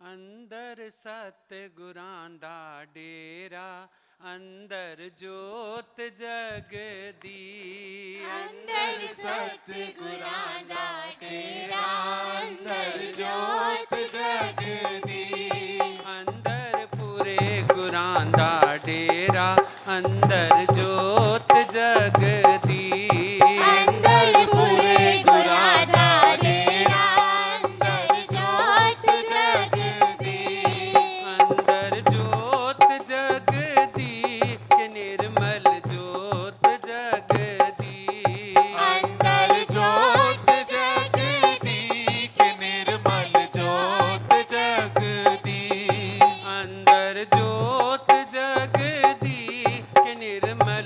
अंदर सतगुरां दा डेरा, अंदर जोत जगदी। अंदर सतगुरां दा डेरा, अंदर जोत जगदी। अंदर पूरे गुरां दा डेरा, अंदर जोत जगदी। अंदर पूरे गुरां दा डेरा, अंदर जोत जगदी। अंदर जोत जगदी के निर्मल जोत जगदी। अंदर जोत जगदी के निर्मल जोत जगदी। अंदर जोत जगदी के निर्मल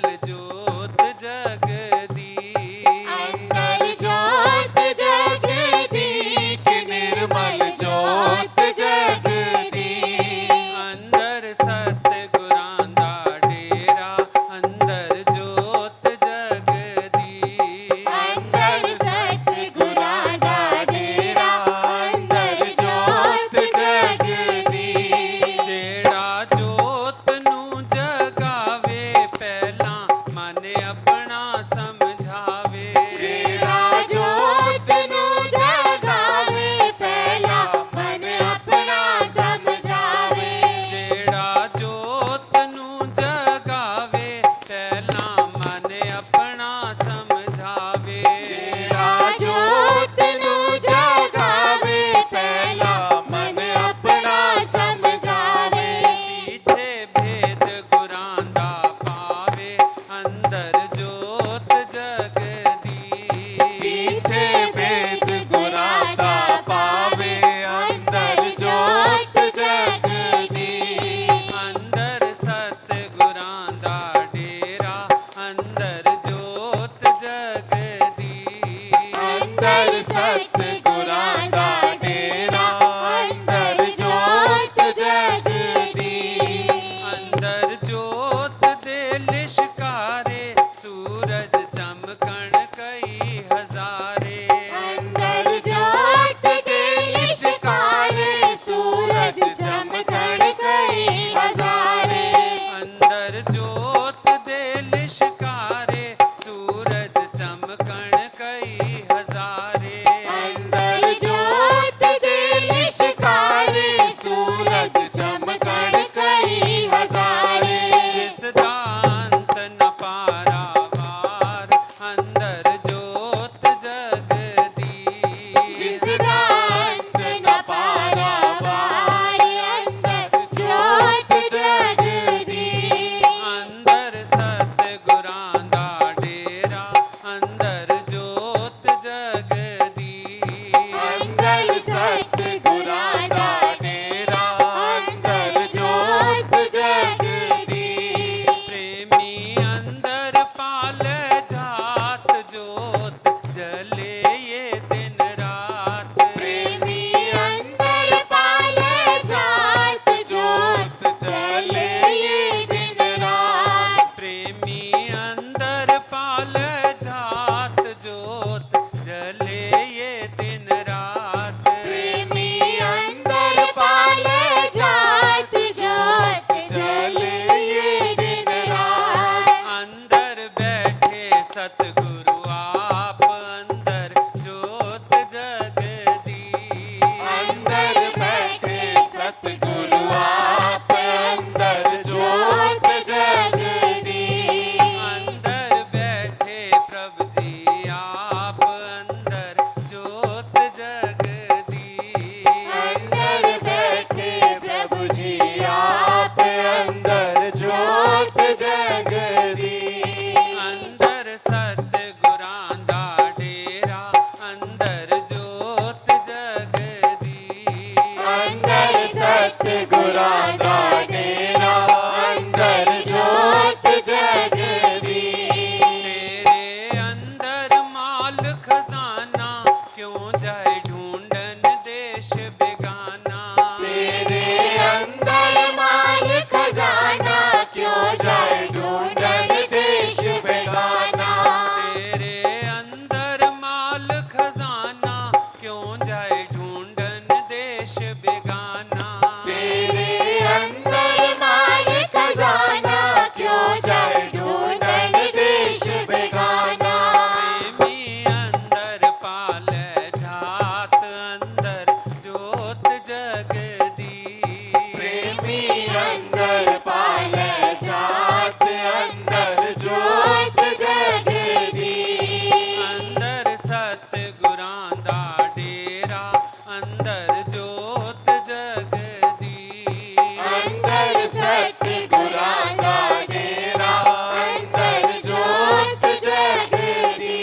अंदर जोत जगदी। अंदर सतगुरां दा डेरा, अंदर जोत जगदी।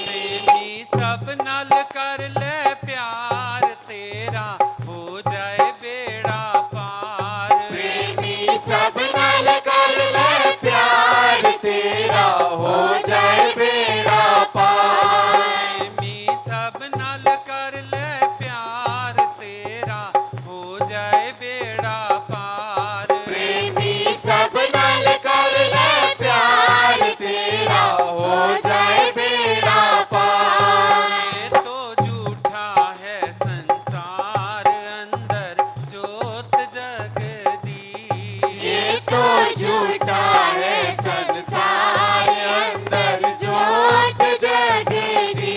प्रेमी सब नाल कर ले प्यार, तेरा हो जाए बेड़ा पार। प्रेमी सब नाल कर ले प्यार, तेरा हो जाए बेड़ा पार। प्रेमी सब नाल कर ले प्यार, तेरा हो जाए बेड़ा पार। प्रेमी सब नाल कर ले प्यार, तेरा हो जाए बेड़ा पार। ये तो झूठा है संसार, अंदर जोत जगदी। ये तो झूठा है संसार, अंदर जोत जगदी।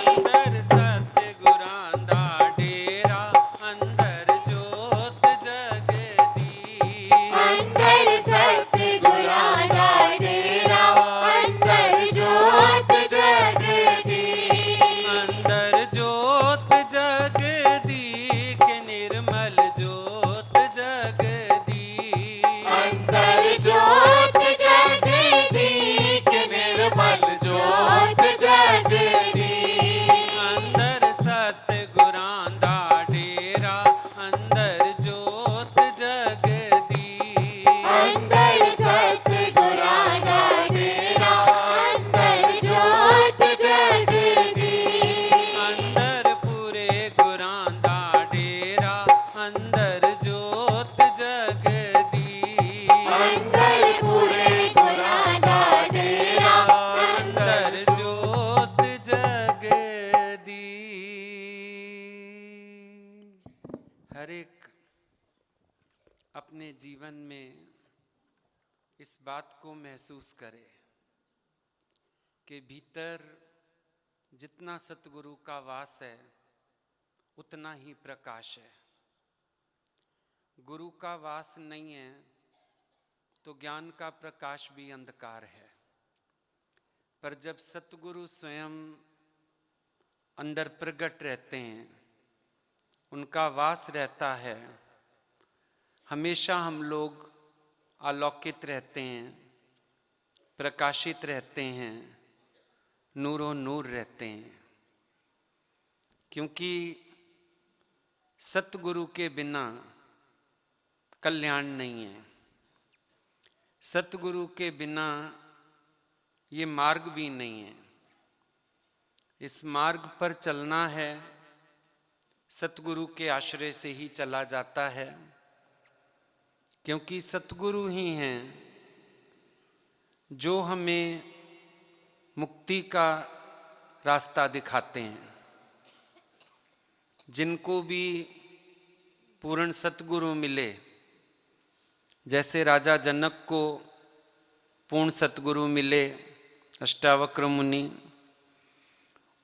अंदर सतगुरां दा डेरा, अंदर जोत जगदी। अंदर सतगुरां दा डेरा, अंदर जोत जगदी। अंदर जोत जगदी के निर्मल जोत जगदी। अंदर जोत जगदी के निर्मल जोत जगदी। अंदर सतगुरां दा डेरा, अंदर जोत जगदी। अंदर सतगुरां दा डेरा, अंदर जोत जगदी। अंदर पूरे गुरां दा डेरा, अंदर जोत जगदी। अंदर पूरे गुरां दा डेरा, अंदर जोत जगदी। हर एक अपने जीवन में इस बात को महसूस करे कि भीतर जितना सतगुरु का वास है उतना ही प्रकाश है। गुरु का वास नहीं है तो ज्ञान का प्रकाश भी अंधकार है। पर जब सतगुरु स्वयं अंदर प्रकट रहते हैं, उनका वास रहता है, हमेशा हम लोग आलोकित रहते हैं, प्रकाशित रहते हैं, नूरो नूर रहते हैं। क्योंकि सतगुरु के बिना कल्याण नहीं है। सतगुरु के बिना ये मार्ग भी नहीं है। इस मार्ग पर चलना है, सतगुरु के आश्रय से ही चला जाता है। क्योंकि सतगुरु ही हैं जो हमें मुक्ति का रास्ता दिखाते हैं। जिनको भी पूर्ण सतगुरु मिले, जैसे राजा जनक को पूर्ण सतगुरु मिले, अष्टावक्र मुनि,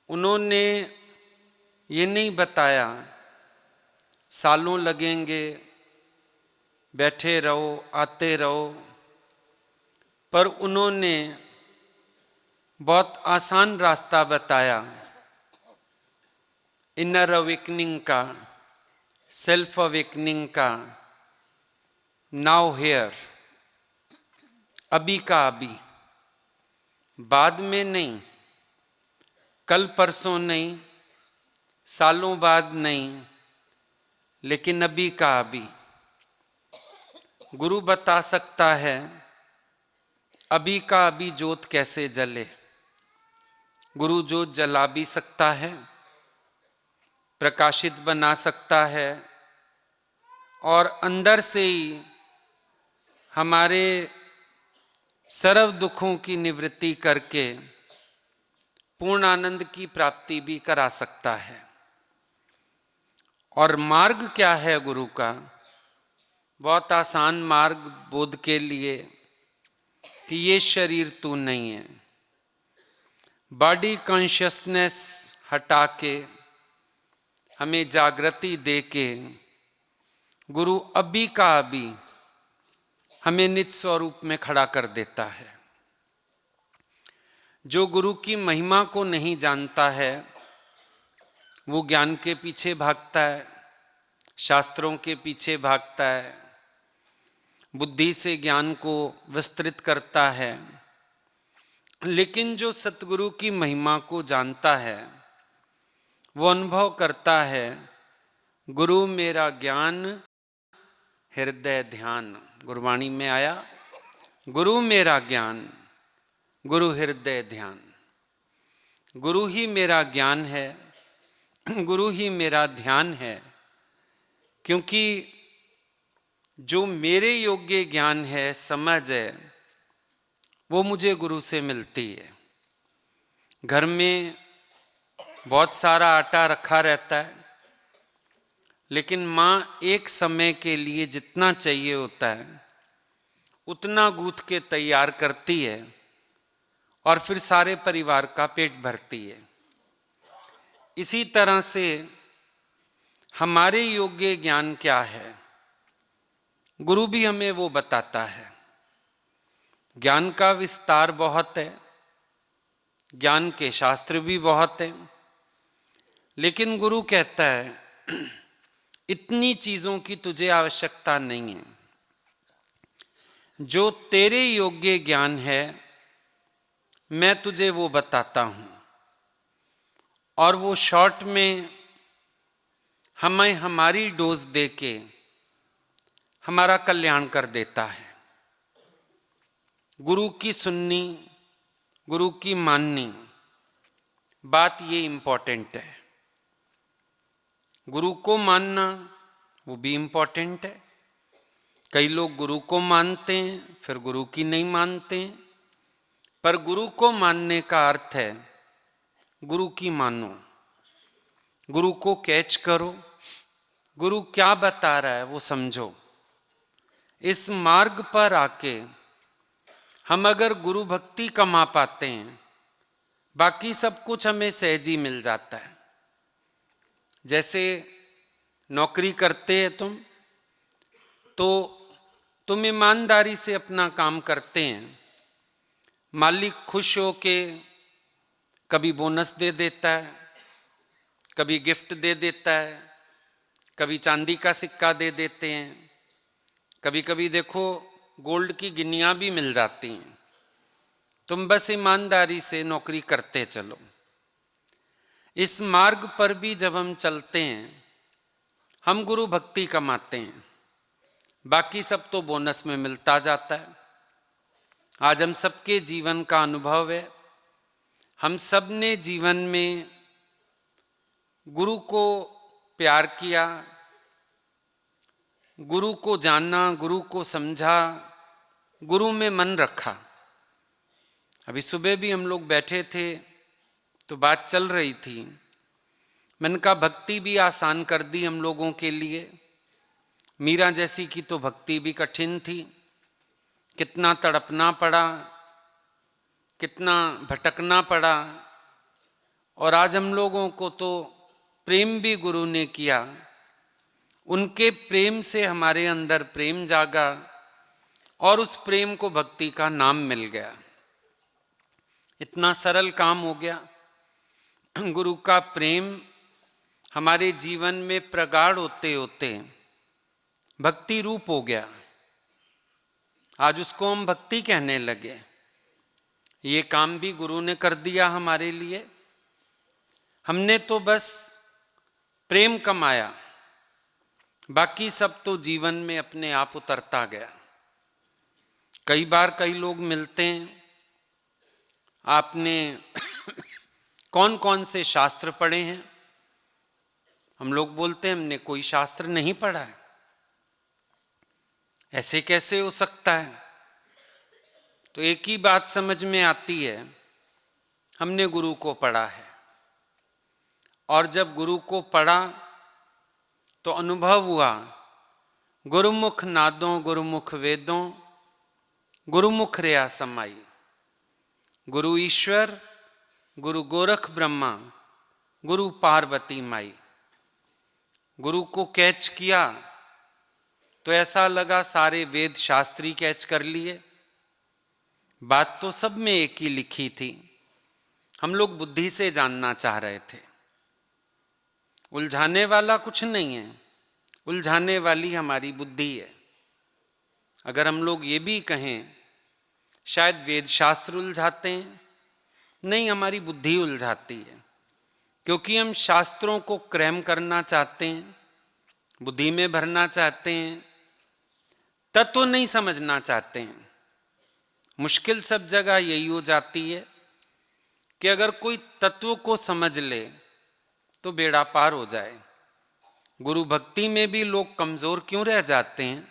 उन्होंने ये नहीं बताया सालों लगेंगे, बैठे रहो आते रहो, पर उन्होंने बहुत आसान रास्ता बताया इनर अवेकनिंग का, सेल्फ अवेकनिंग का। नाउ हियर, अभी का अभी, बाद में नहीं, कल परसों नहीं, सालों बाद नहीं, लेकिन अभी का अभी। गुरु बता सकता है अभी का अभी जोत कैसे जले। गुरु जोत जला भी सकता है, प्रकाशित बना सकता है, और अंदर से ही हमारे सर्व दुखों की निवृत्ति करके पूर्ण आनंद की प्राप्ति भी करा सकता है। और मार्ग क्या है गुरु का? बहुत आसान मार्ग बोध के लिए कि ये शरीर तू नहीं है। बॉडी कॉन्शियसनेस हटा के, हमें जागृति दे के, गुरु अभी का अभी हमें निज स्वरूप में खड़ा कर देता है। जो गुरु की महिमा को नहीं जानता है वो ज्ञान के पीछे भागता है, शास्त्रों के पीछे भागता है, बुद्धि से ज्ञान को विस्तृत करता है। लेकिन जो सतगुरु की महिमा को जानता है वो अनुभव करता है, गुरु मेरा ज्ञान हृदय ध्यान। गुरबाणी में आया, गुरु मेरा ज्ञान गुरु हृदय ध्यान। गुरु ही मेरा ज्ञान है, गुरु ही मेरा ध्यान है, क्योंकि जो मेरे योग्य ज्ञान है, समझ है, वो मुझे गुरु से मिलती है। घर में बहुत सारा आटा रखा रहता है, लेकिन माँ एक समय के लिए जितना चाहिए होता है उतना गूंथ के तैयार करती है और फिर सारे परिवार का पेट भरती है। इसी तरह से हमारे योग्य ज्ञान क्या है, गुरु भी हमें वो बताता है। ज्ञान का विस्तार बहुत है, ज्ञान के शास्त्र भी बहुत हैं, लेकिन गुरु कहता है इतनी चीजों की तुझे आवश्यकता नहीं है। जो तेरे योग्य ज्ञान है मैं तुझे वो बताता हूं, और वो शॉर्ट में हमें हमारी डोज देके हमारा कल्याण कर देता है। गुरु की सुननी, गुरु की माननी, बात ये इम्पोर्टेंट है। गुरु को मानना वो भी इम्पोर्टेंट है। कई लोग गुरु को मानते हैं फिर गुरु की नहीं मानते हैं, पर गुरु को मानने का अर्थ है गुरु की मानो, गुरु को कैच करो, गुरु क्या बता रहा है वो समझो। इस मार्ग पर आके हम अगर गुरु भक्ति कमा पाते हैं, बाकी सब कुछ हमें सहज ही मिल जाता है। जैसे नौकरी करते हैं तो तुम ईमानदारी से अपना काम करते हैं, मालिक खुश हो के कभी बोनस दे देता है, कभी गिफ्ट दे देता है, कभी चांदी का सिक्का दे देते हैं, कभी कभी देखो गोल्ड की गिन्नियां भी मिल जाती हैं। तुम बस ईमानदारी से नौकरी करते चलो। इस मार्ग पर भी जब हम चलते हैं हम गुरु भक्ति कमाते हैं, बाकी सब तो बोनस में मिलता जाता है। आज हम सबके जीवन का अनुभव है, हम सब ने जीवन में गुरु को प्यार किया, गुरु को जाना, गुरु को समझा, गुरु में मन रखा। अभी सुबह भी हम लोग बैठे थे तो बात चल रही थी, मन का भक्ति भी आसान कर दी हम लोगों के लिए। मीरा जैसी की तो भक्ति भी कठिन थी, कितना तड़पना पड़ा, कितना भटकना पड़ा, और आज हम लोगों को तो प्रेम भी गुरु ने किया। उनके प्रेम से हमारे अंदर प्रेम जागा और उस प्रेम को भक्ति का नाम मिल गया। इतना सरल काम हो गया। गुरु का प्रेम हमारे जीवन में प्रगाढ़ होते होते भक्ति रूप हो गया। आज उसको हम भक्ति कहने लगे। ये काम भी गुरु ने कर दिया हमारे लिए। हमने तो बस प्रेम कमाया, बाकी सब तो जीवन में अपने आप उतरता गया। कई बार कई लोग मिलते हैं, आपने कौन कौन से शास्त्र पढ़े हैं? हम लोग बोलते हैं हमने कोई शास्त्र नहीं पढ़ा है। ऐसे कैसे हो सकता है? तो एक ही बात समझ में आती है, हमने गुरु को पढ़ा है। और जब गुरु को पढ़ा तो अनुभव हुआ, गुरुमुख नादों गुरुमुख वेदों गुरुमुख रया समाई। गुरु ईश्वर, गुरु गोरख ब्रह्मा, गुरु पार्वती माई। गुरु को कैच किया तो ऐसा लगा सारे वेद शास्त्री कैच कर लिए। बात तो सब में एक ही लिखी थी, हम लोग बुद्धि से जानना चाह रहे थे। उलझाने वाला कुछ नहीं है, उलझाने वाली हमारी बुद्धि है। अगर हम लोग ये भी कहें शायद वेद शास्त्र उलझाते हैं, नहीं, हमारी बुद्धि उलझाती है, क्योंकि हम शास्त्रों को क्रैम करना चाहते हैं, बुद्धि में भरना चाहते हैं, तत्व नहीं समझना चाहते हैं। मुश्किल सब जगह यही हो जाती है कि अगर कोई तत्व को समझ ले तो बेड़ा पार हो जाए। गुरु भक्ति में भी लोग कमजोर क्यों रह जाते हैं?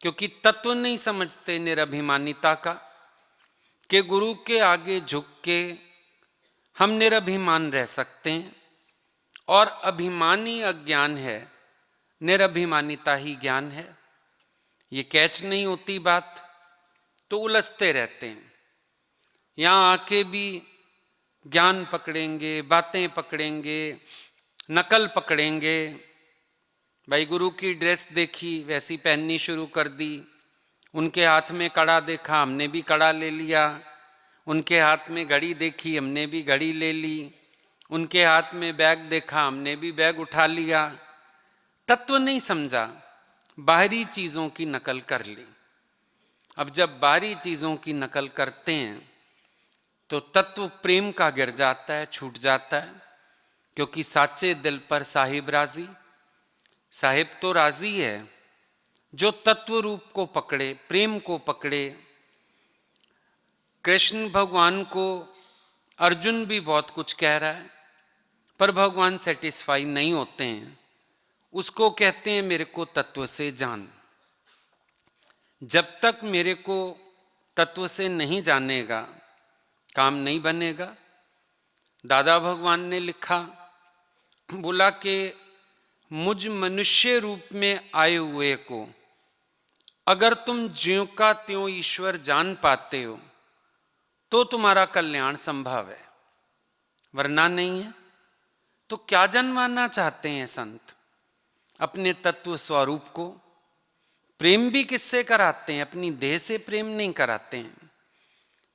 क्योंकि तत्व नहीं समझते निरभिमानिता का, कि गुरु के आगे झुक के हम निरभिमान रह सकते हैं, और अभिमानी अज्ञान है, निरभिमानिता ही ज्ञान है। ये कैच नहीं होती बात तो उलझते रहते हैं। यहाँ आके भी ज्ञान पकड़ेंगे, बातें पकड़ेंगे, नकल पकड़ेंगे। भाई गुरु की ड्रेस देखी वैसी पहननी शुरू कर दी, उनके हाथ में कड़ा देखा हमने भी कड़ा ले लिया, उनके हाथ में घड़ी देखी हमने भी घड़ी ले ली, उनके हाथ में बैग देखा हमने भी बैग उठा लिया। तत्व नहीं समझा, बाहरी चीज़ों की नकल कर ली। अब जब बाहरी चीज़ों की नकल करते हैं तो तत्व प्रेम का गिर जाता है, छूट जाता है, क्योंकि साचे दिल पर साहिब राजी। साहिब तो राजी है जो तत्व रूप को पकड़े, प्रेम को पकड़े। कृष्ण भगवान को अर्जुन भी बहुत कुछ कह रहा है, पर भगवान सेटिस्फाई नहीं होते हैं। उसको कहते हैं मेरे को तत्व से जान। जब तक मेरे को तत्व से नहीं जानेगा काम नहीं बनेगा। दादा भगवान ने लिखा, बोला कि मुझ मनुष्य रूप में आए हुए को अगर तुम ज्यों का त्यों ईश्वर जान पाते हो तो तुम्हारा कल्याण संभव है, वरना नहीं है। तो क्या जानवाना चाहते हैं संत? अपने तत्व स्वरूप को। प्रेम भी किससे कराते हैं? अपनी देह से प्रेम नहीं कराते हैं।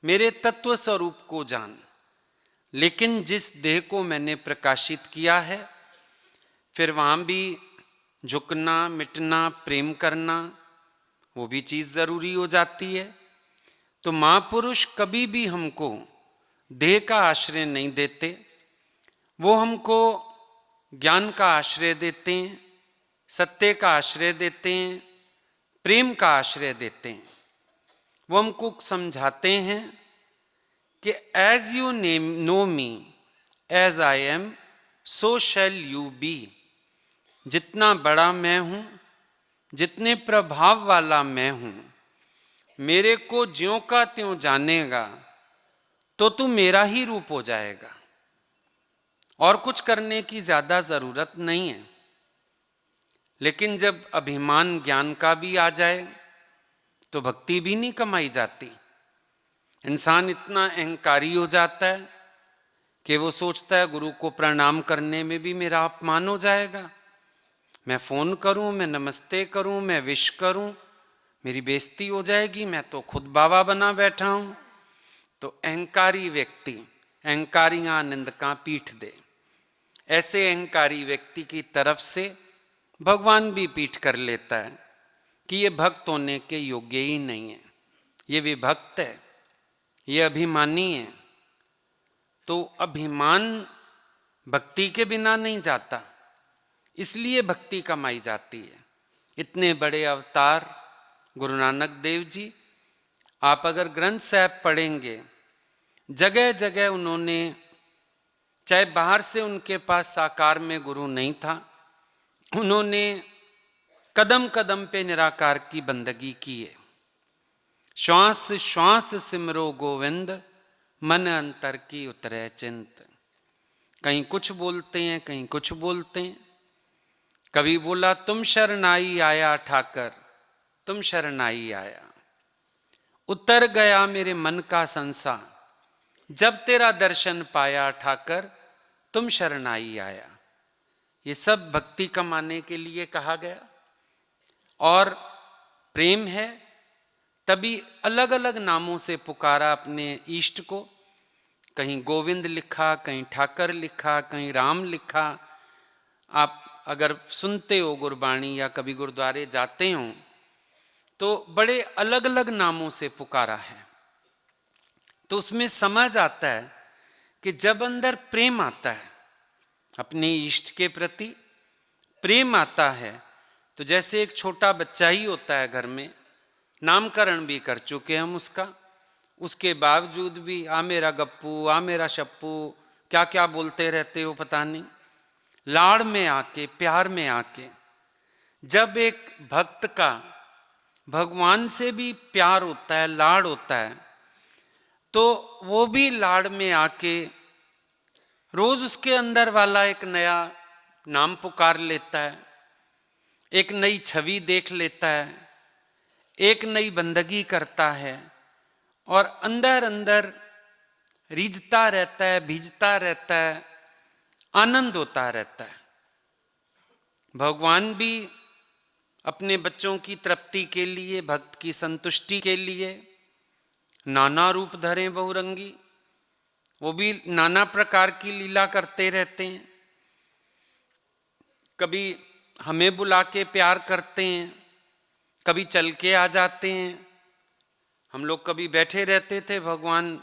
मेरे तत्व स्वरूप को जान। लेकिन जिस देह को मैंने प्रकाशित किया है, फिर वहां भी झुकना, मिटना, प्रेम करना, वो भी चीज जरूरी हो जाती है। तो महापुरुष कभी भी हमको देह का आश्रय नहीं देते, वो हमको ज्ञान का आश्रय देते हैं, सत्य का आश्रय देते हैं, प्रेम का आश्रय देते हैं। वो हमको समझाते हैं कि as you know me as I am so shall you be. जितना बड़ा मैं हूं, जितने प्रभाव वाला मैं हूं, मेरे को ज्यों का त्यों जानेगा तो तू मेरा ही रूप हो जाएगा, और कुछ करने की ज्यादा जरूरत नहीं है। लेकिन जब अभिमान ज्ञान का भी आ जाए तो भक्ति भी नहीं कमाई जाती। इंसान इतना अहंकारी हो जाता है कि वो सोचता है गुरु को प्रणाम करने में भी मेरा अपमान हो जाएगा। मैं फोन करूं, मैं नमस्ते करूं, मैं विश करूं, मेरी बेइज्जती हो जाएगी, मैं तो खुद बाबा बना बैठा हूं। तो अहंकारी व्यक्ति अहंकारियां निंदका पीठ दे। ऐसे अहंकारी व्यक्ति की तरफ से भगवान भी पीठ कर लेता है कि ये भक्त होने के योग्य ही नहीं है, ये विभक्त है, ये अभिमानी है। तो अभिमान भक्ति के बिना नहीं जाता, इसलिए भक्ति कमाई जाती है। इतने बड़े अवतार गुरु नानक देव जी, आप अगर ग्रंथ साहब पढ़ेंगे, जगह जगह उन्होंने, चाहे बाहर से उनके पास साकार में गुरु नहीं था, उन्होंने कदम कदम पे निराकार की बंदगी की है। श्वास श्वास सिमरो गोविंद, मन अंतर की उतरे चिंत। कहीं कुछ बोलते हैं, कहीं कुछ बोलते हैं। कभी बोला तुम शरणाई आया ठाकर, तुम शरणाई आया, उतर गया मेरे मन का संसा, जब तेरा दर्शन पाया ठाकर, तुम शरणाई आया। ये सब भक्ति कमाने के लिए कहा गया। और प्रेम है तभी अलग अलग नामों से पुकारा अपने इष्ट को। कहीं गोविंद लिखा, कहीं ठाकर लिखा, कहीं राम लिखा, आप अगर सुनते हो गुरबाणी या कभी गुरुद्वारे जाते हो तो बड़े अलग अलग नामों से पुकारा है। तो उसमें समझ आता है कि जब अंदर प्रेम आता है, अपने इष्ट के प्रति प्रेम आता है, तो जैसे एक छोटा बच्चा ही होता है घर में, नामकरण भी कर चुके हम उसका, उसके बावजूद भी आ मेरा गप्पू, आ मेरा शप्पू, क्या क्या बोलते रहते हो पता नहीं, लाड़ में आके, प्यार में आके जब एक भक्त का भगवान से भी प्यार होता है, लाड़ होता है, तो वो भी लाड़ में आके रोज उसके अंदर वाला एक नया नाम पुकार लेता है, एक नई छवि देख लेता है, एक नई बंदगी करता है और अंदर अंदर रीझता रहता है, भीजता रहता है, आनंद होता रहता है। भगवान भी अपने बच्चों की तृप्ति के लिए, भक्त की संतुष्टि के लिए नाना रूप धरे बहुरंगी, वो भी नाना प्रकार की लीला करते रहते हैं। कभी हमें बुला के प्यार करते हैं, कभी चल के आ जाते हैं। हम लोग कभी बैठे रहते थे, भगवान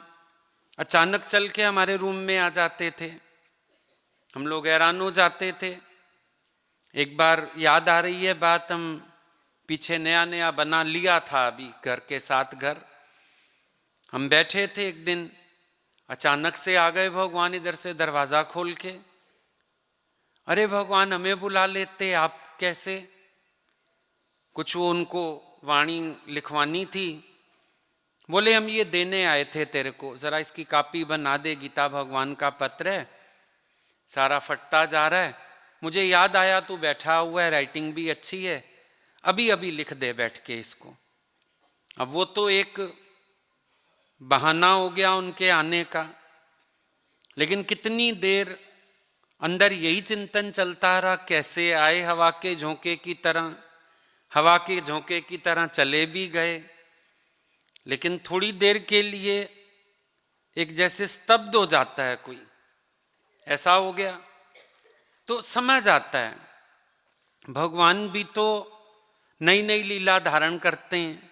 अचानक चल के हमारे रूम में आ जाते थे, हम लोग हैरान हो जाते थे। एक बार याद आ रही है बात, हम पीछे नया नया बना लिया था अभी घर के साथ घर, हम बैठे थे, एक दिन अचानक से आ गए भगवान इधर से दरवाजा खोल के। अरे भगवान हमें बुला लेते, आप कैसे? कुछ वो उनको वाणी लिखवानी थी, बोले हम ये देने आए थे तेरे को, जरा इसकी कॉपी बना दे, गीता भगवान का पत्र है, सारा फटता जा रहा है, मुझे याद आया तू बैठा हुआ है, राइटिंग भी अच्छी है, अभी अभी लिख दे बैठ के इसको। अब वो तो एक बहाना हो गया उनके आने का, लेकिन कितनी देर अंदर यही चिंतन चलता रहा, कैसे आए हवा के झोंके की तरह, हवा के झोंके की तरह चले भी गए, लेकिन थोड़ी देर के लिए एक जैसे स्तब्ध हो जाता है कोई, ऐसा हो गया। तो समझ आता है भगवान भी तो नई नई लीला धारण करते हैं।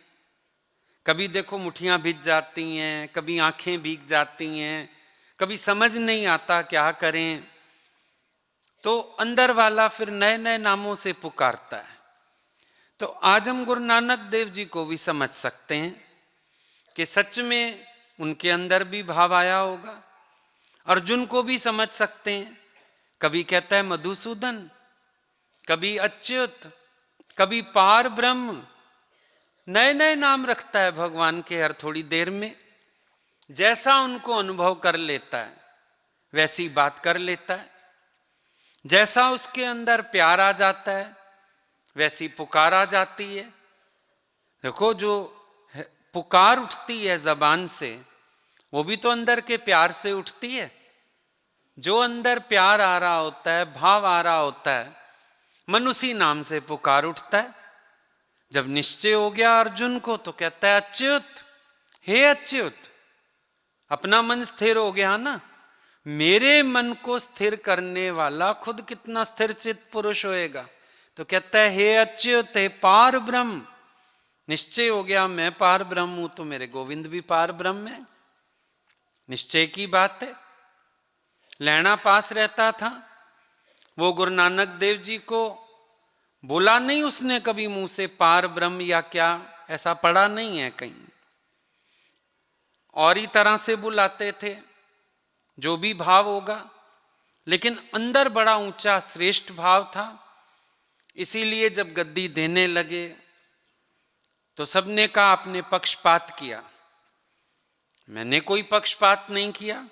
कभी देखो मुट्ठियां भीग जाती हैं, कभी आंखें भीग जाती हैं, कभी समझ नहीं आता क्या करें, तो अंदर वाला फिर नए नए नामों से पुकारता है। तो आज हम गुरु नानक देव जी को भी समझ सकते हैं कि सच में उनके अंदर भी भाव आया होगा। अर्जुन को भी समझ सकते हैं, कभी कहता है मधुसूदन, कभी अच्युत, कभी पार ब्रह्म, नए नए नाम रखता है भगवान के हर थोड़ी देर में। जैसा उनको अनुभव कर लेता है वैसी बात कर लेता है, जैसा उसके अंदर प्यार आ जाता है वैसी पुकार आ जाती है। देखो जो पुकार उठती है जबान से, वो भी तो अंदर के प्यार से उठती है। जो अंदर प्यार आ रहा होता है, भाव आ रहा होता है, मन उसी नाम से पुकार उठता है। जब निश्चय हो गया अर्जुन को तो कहता है अच्युत, हे अच्युत, अपना मन स्थिर हो गया ना, मेरे मन को स्थिर करने वाला खुद कितना स्थिर चित्त पुरुष होएगा। तो कहता है हे अच्युत, हे पार ब्रह्म, निश्चय हो गया मैं पार ब्रह्म हूं, तो मेरे गोविंद भी पार ब्रह्म है। निश्चय की बात है। लैना पास रहता था, वो गुरु नानक देव जी को बोला नहीं उसने कभी मुंह से पार ब्रह्म या क्या, ऐसा पढ़ा नहीं है कहीं, और ही तरह से बुलाते थे, जो भी भाव होगा, लेकिन अंदर बड़ा ऊंचा श्रेष्ठ भाव था। इसीलिए जब गद्दी देने लगे तो सबने कहा आपने पक्षपात किया। मैंने कोई पक्षपात नहीं किया,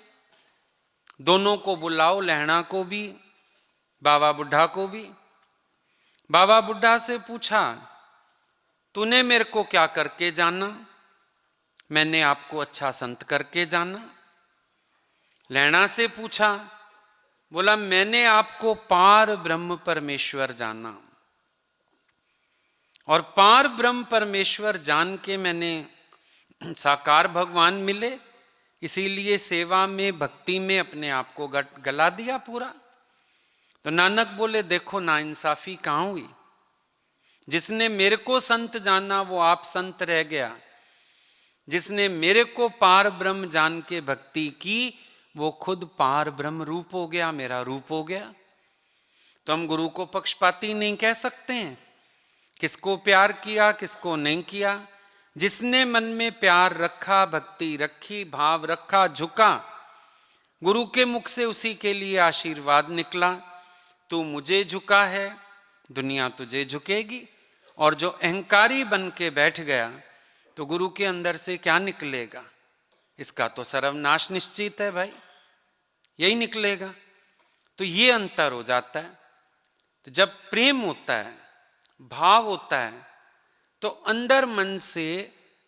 दोनों को बुलाओ, लहणा को भी, बाबा बुढ़ा को भी। बाबा बुढ़ा से पूछा तूने मेरे को क्या करके जाना? मैंने आपको अच्छा संत करके जाना। लैना से पूछा, बोला मैंने आपको पार ब्रह्म परमेश्वर जाना, और पार ब्रह्म परमेश्वर जान के मैंने साकार भगवान मिले, इसीलिए सेवा में भक्ति में अपने आप को गला दिया पूरा। तो नानक बोले देखो नाइंसाफी कहाँ हुई। जिसने मेरे को संत जाना वो आप संत रह गया, जिसने मेरे को पार ब्रह्म जान के भक्ति की वो खुद पार ब्रह्म रूप हो गया, मेरा रूप हो गया। तो हम गुरु को पक्षपाती नहीं कह सकते हैं, किसको प्यार किया किसको नहीं किया। जिसने मन में प्यार रखा, भक्ति रखी, भाव रखा, झुका, गुरु के मुख से उसी के लिए आशीर्वाद निकला, तू मुझे झुका है दुनिया तुझे झुकेगी। और जो अहंकारी बन के बैठ गया तो गुरु के अंदर से क्या निकलेगा, इसका तो सर्वनाश निश्चित है भाई, यही निकलेगा। तो ये अंतर हो जाता है। तो जब प्रेम होता है, भाव होता है, तो अंदर मन से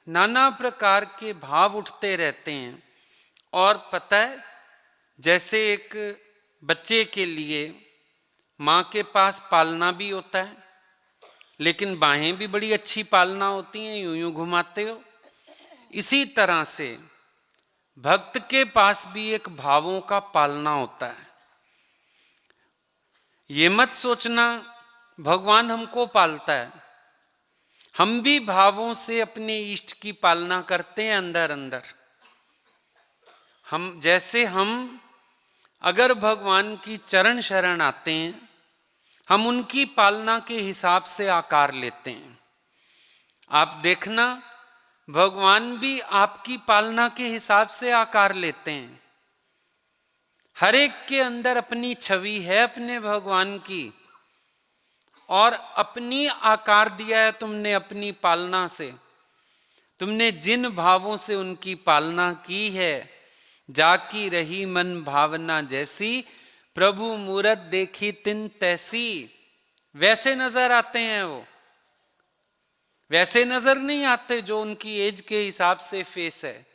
नाना प्रकार के भाव उठते रहते हैं। और पता है, जैसे एक बच्चे के लिए माँ के पास पालना भी होता है, लेकिन बाहें भी बड़ी अच्छी पालना होती हैं, यूं यूं घुमाते हो। इसी तरह से भक्त के पास भी एक भावों का पालना होता है। ये मत सोचना भगवान हमको पालता है, हम भी भावों से अपने इष्ट की पालना करते हैं अंदर अंदर। हम अगर भगवान की चरण शरण आते हैं, हम उनकी पालना के हिसाब से आकार लेते हैं। आप देखना, भगवान भी आपकी पालना के हिसाब से आकार लेते हैं। हर एक के अंदर अपनी छवि है अपने भगवान की, और अपनी आकार दिया है तुमने अपनी पालना से। तुमने जिन भावों से उनकी पालना की है, जाकी रही मन भावना जैसी, प्रभु मूरत देखी तिन तैसी। वैसे नजर आते हैं वो, वैसे नजर नहीं आते जो उनकी एज के हिसाब से फेस है,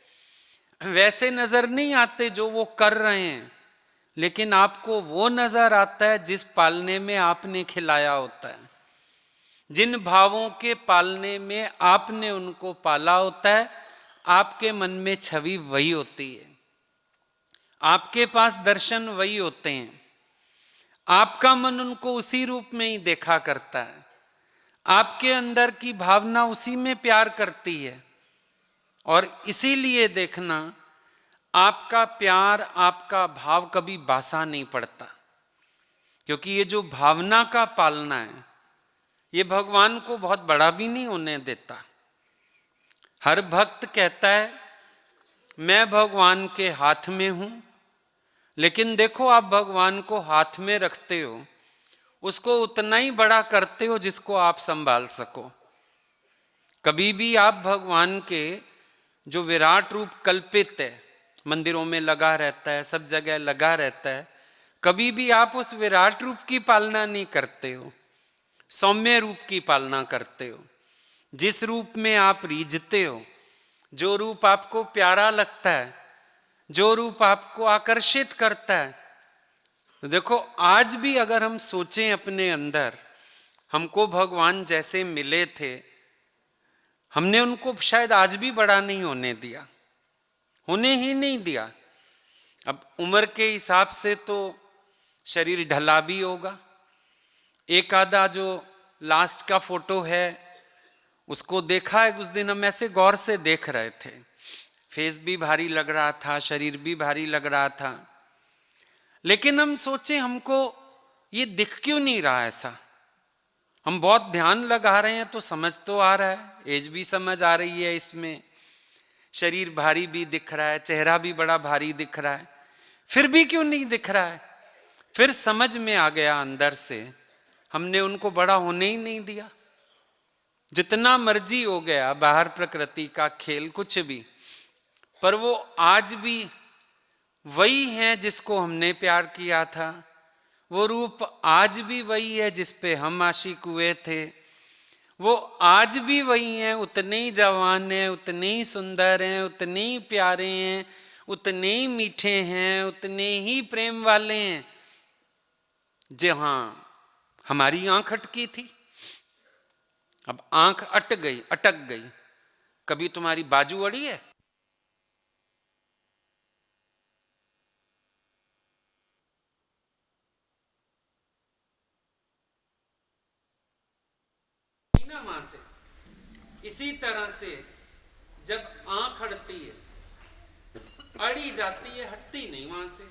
वैसे नजर नहीं आते जो वो कर रहे हैं, लेकिन आपको वो नजर आता है जिस पालने में आपने खिलाया होता है, जिन भावों के पालने में आपने उनको पाला होता है। आपके मन में छवि वही होती है, आपके पास दर्शन वही होते हैं, आपका मन उनको उसी रूप में ही देखा करता है, आपके अंदर की भावना उसी में प्यार करती है। और इसीलिए देखना, आपका प्यार, आपका भाव कभी बासा नहीं पड़ता, क्योंकि ये जो भावना का पालना है, ये भगवान को बहुत बड़ा भी नहीं होने देता। हर भक्त कहता है मैं भगवान के हाथ में हूं, लेकिन देखो आप भगवान को हाथ में रखते हो, उसको उतना ही बड़ा करते हो जिसको आप संभाल सको। कभी भी आप भगवान के जो विराट रूप कल्पित है, मंदिरों में लगा रहता है, सब जगह लगा रहता है, कभी भी आप उस विराट रूप की पालना नहीं करते हो, सौम्य रूप की पालना करते हो। जिस रूप में आप रीझते हो, जो रूप आपको प्यारा लगता है, जो रूप आपको आकर्षित करता है। तो देखो, आज भी अगर हम सोचें अपने अंदर, हमको भगवान जैसे मिले थे, हमने उनको शायद आज भी बड़ा नहीं होने दिया, होने ही नहीं दिया। अब उम्र के हिसाब से तो शरीर ढला भी होगा। एक आधा जो लास्ट का फोटो है उसको देखा है, उस दिन हम ऐसे गौर से देख रहे थे, फेस भी भारी लग रहा था, शरीर भी भारी लग रहा था, लेकिन हम सोचे हमको ये दिख क्यों नहीं रहा ऐसा। हम बहुत ध्यान लगा रहे हैं तो समझ तो आ रहा है, एज भी समझ आ रही है, इसमें शरीर भारी भी दिख रहा है, चेहरा भी बड़ा भारी दिख रहा है, फिर भी क्यों नहीं दिख रहा है। फिर समझ में आ गया अंदर से, हमने उनको बड़ा होने ही नहीं दिया। जितना मर्जी हो गया बाहर प्रकृति का खेल कुछ भी, पर वो आज भी वही है जिसको हमने प्यार किया था, वो रूप आज भी वही है जिस पे हम आशिक हुए थे, वो आज भी वही है, उतने ही जवान हैं, उतने ही सुंदर हैं, उतने ही प्यारे हैं, उतने ही मीठे हैं, उतने ही प्रेम वाले हैं। जहां हमारी आंख अटकी थी, अब आंख अटक गई। कभी तुम्हारी बाजू अड़ी है? ना वहां से। इसी तरह से जब आंख अड़ती है, अड़ी जाती है, हटती नहीं वहां से।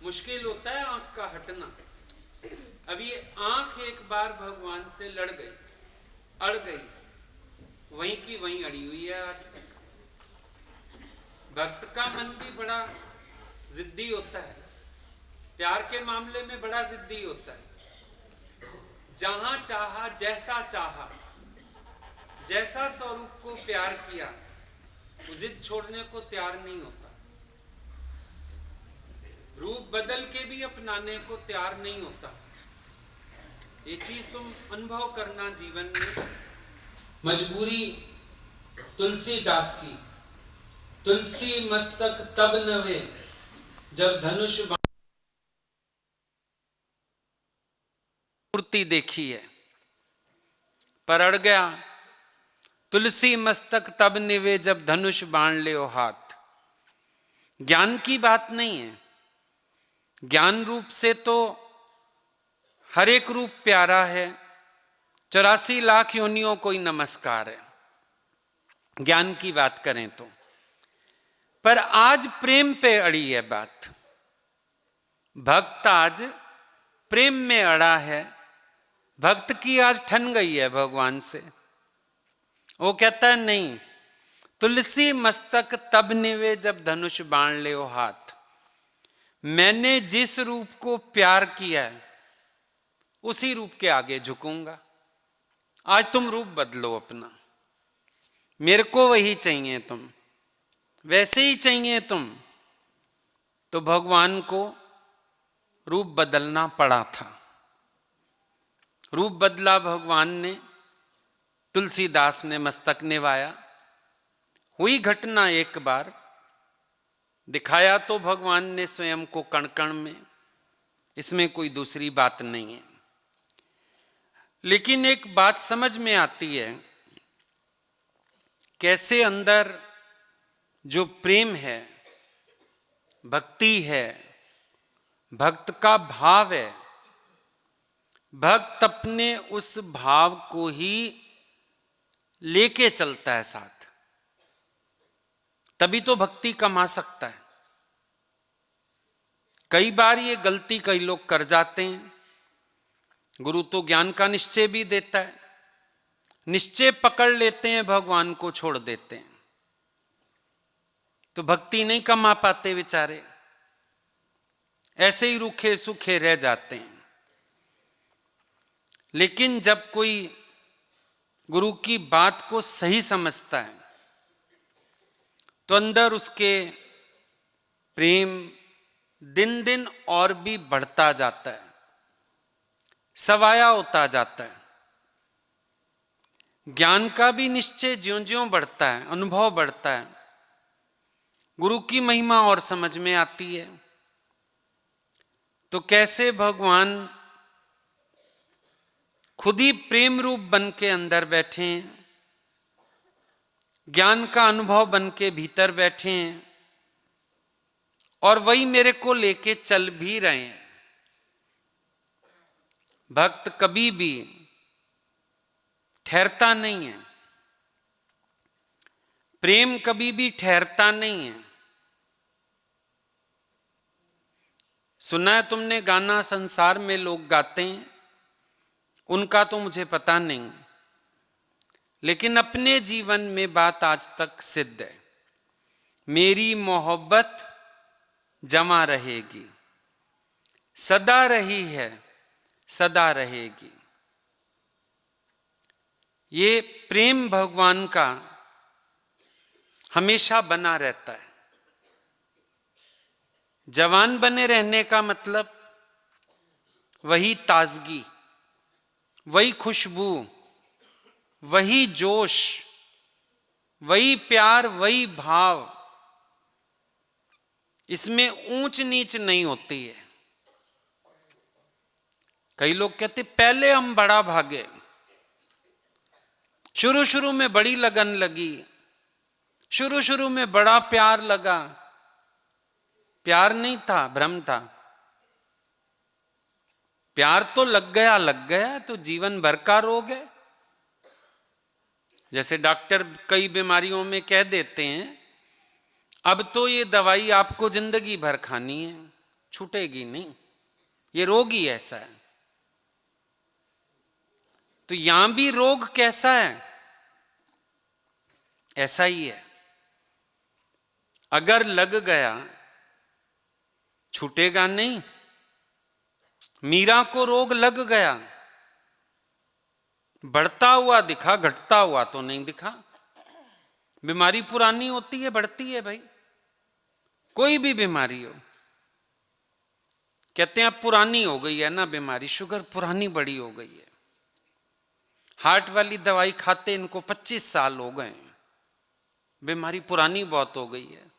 मुश्किल होता है आंख का हटना। अब ये आंख एक बार भगवान से लड़ गई, अड़ गई, वहीं की वहीं अड़ी हुई है आज तक। भक्त का मन भी बड़ा जिद्दी होता है, प्यार के मामले में बड़ा जिद्दी होता है। जहां चाहा, जैसा चाहा, जैसा स्वरूप को प्यार किया, वो जिद छोड़ने को तैयार नहीं होता। रूप बदल के भी अपनाने को तैयार नहीं होता। ये चीज तुम अनुभव करना जीवन में। मजबूरी तुलसीदास की, तुलसी मस्तक तब नवे जब धनुष मूर्ति देखी है, पर अड़ गया। तुलसी मस्तक तब निवे जब धनुष बाण ले ओ हाथ। ज्ञान की बात नहीं है। ज्ञान रूप से तो हर एक रूप प्यारा है, 84 लाख योनियों को ही नमस्कार है, ज्ञान की बात करें तो। पर आज प्रेम पे अड़ी है बात। भक्त आज प्रेम में अड़ा है। भक्त की आज ठन गई है भगवान से। वो कहता है नहीं, तुलसी मस्तक तब निवे जब धनुष बाण ले ओ हाथ। मैंने जिस रूप को प्यार किया है उसी रूप के आगे झुकूंगा। आज तुम रूप बदलो अपना, मेरे को वही चाहिए, तुम वैसे ही चाहिए तुम। तो भगवान को रूप बदलना पड़ा था। रूप बदला भगवान ने, तुलसीदास ने मस्तक निभाया। हुई घटना एक बार, दिखाया तो भगवान ने स्वयं को कण कण में, इसमें कोई दूसरी बात नहीं है। लेकिन एक बात समझ में आती है, कैसे अंदर जो प्रेम है, भक्ति है, भक्त का भाव है, भक्त अपने उस भाव को ही लेके चलता है साथ, तभी तो भक्ति कमा सकता है। कई बार ये गलती कई लोग कर जाते हैं। गुरु तो ज्ञान का निश्चय भी देता है, निश्चय पकड़ लेते हैं, भगवान को छोड़ देते हैं, तो भक्ति नहीं कमा पाते बेचारे, ऐसे ही रूखे सूखे रह जाते हैं। लेकिन जब कोई गुरु की बात को सही समझता है तो अंदर उसके प्रेम दिन दिन और भी बढ़ता जाता है, सवाया होता जाता है। ज्ञान का भी निश्चय ज्यों ज्यों बढ़ता है, अनुभव बढ़ता है, गुरु की महिमा और समझ में आती है। तो कैसे भगवान खुद ही प्रेम रूप बन के अंदर बैठे हैं, ज्ञान का अनुभव बन के भीतर बैठे हैं, और वही मेरे को लेके चल भी रहे हैं। भक्त कभी भी ठहरता नहीं है, प्रेम कभी भी ठहरता नहीं है। सुना है तुमने गाना, संसार में लोग गाते हैं, उनका तो मुझे पता नहीं, लेकिन अपने जीवन में बात आज तक सिद्ध है। मेरी मोहब्बत जमा रहेगी, सदा रही है, सदा रहेगी। ये प्रेम भगवान का हमेशा बना रहता है। जवान बने रहने का मतलब वही ताजगी, वही खुशबू, वही जोश, वही प्यार, वही भाव। इसमें ऊंच नीच नहीं होती है। कई लोग कहते पहले हम बड़ा भागे, शुरू शुरू में बड़ी लगन लगी, शुरू शुरू में बड़ा प्यार लगा। प्यार नहीं था, भ्रम था। प्यार तो लग गया तो जीवन भर का रोग है। जैसे डॉक्टर कई बीमारियों में कह देते हैं अब तो ये दवाई आपको जिंदगी भर खानी है, छूटेगी नहीं, ये रोग ही ऐसा है। तो यहां भी रोग कैसा है? ऐसा ही है। अगर लग गया छूटेगा नहीं। मीरा को रोग लग गया, बढ़ता हुआ दिखा, घटता हुआ तो नहीं दिखा। बीमारी पुरानी होती है, बढ़ती है भाई, कोई भी बीमारी हो। कहते हैं अब पुरानी हो गई है ना बीमारी, शुगर पुरानी बड़ी हो गई है। हार्ट वाली दवाई खाते इनको 25 साल हो गए, बीमारी पुरानी बहुत हो गई है।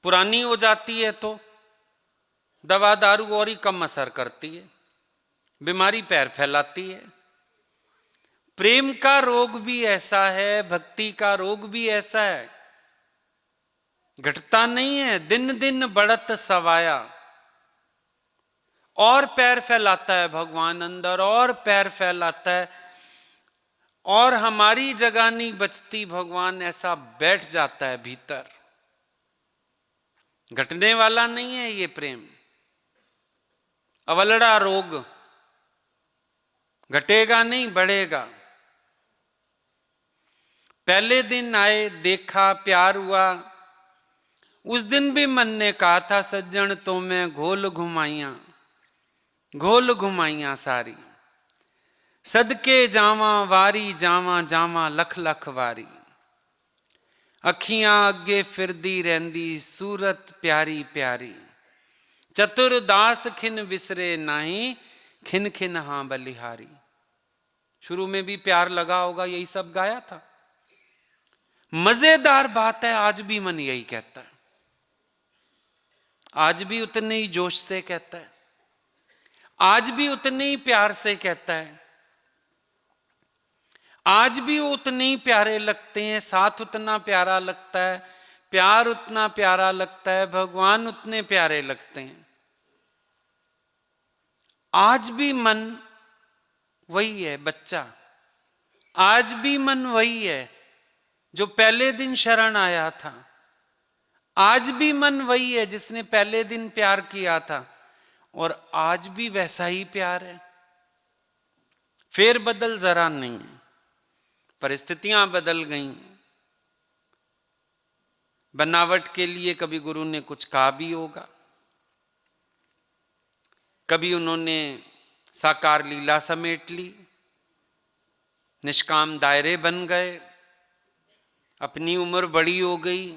पुरानी हो जाती है तो दवा दारू और ही कम असर करती है, बीमारी पैर फैलाती है। प्रेम का रोग भी ऐसा है, भक्ति का रोग भी ऐसा है, घटता नहीं है, दिन दिन बढ़त सवाया। और पैर फैलाता है भगवान अंदर, और पैर फैलाता है, और हमारी जगह नहीं बचती, भगवान ऐसा बैठ जाता है भीतर। घटने वाला नहीं है ये प्रेम, अवलड़ा रोग, घटेगा नहीं बढ़ेगा। पहले दिन आए, देखा, प्यार हुआ, उस दिन भी मन ने कहा था सज्जन तो मैं घोल घुमाइयां, घोल घुमाइयां सारी। सदके जावा वारी जावा जावा लख लख वारी। अखियां अगे फिरदी रहंदी सूरत प्यारी प्यारी। चतुरदास खिन विसरे नाही, खिन खिन हां बलिहारी। शुरू में भी प्यार लगा होगा, यही सब गाया था। मजेदार बात है, आज भी मन यही कहता है, आज भी उतने ही जोश से कहता है, आज भी उतने ही प्यार से कहता है, आज भी वो उतने ही प्यारे लगते हैं, साथ उतना प्यारा लगता है, प्यार उतना प्यारा लगता है, भगवान उतने प्यारे लगते हैं। आज भी मन वही है बच्चा, आज भी मन वही है जो पहले दिन शरण आया था, आज भी मन वही है जिसने पहले दिन प्यार किया था, और आज भी वैसा ही प्यार है। फेर बदल जरा नहीं है, परिस्थितियां बदल गई। बनावट के लिए कभी गुरु ने कुछ कहा भी होगा, कभी उन्होंने साकार लीला समेट ली, निष्काम दायरे बन गए, अपनी उम्र बड़ी हो गई।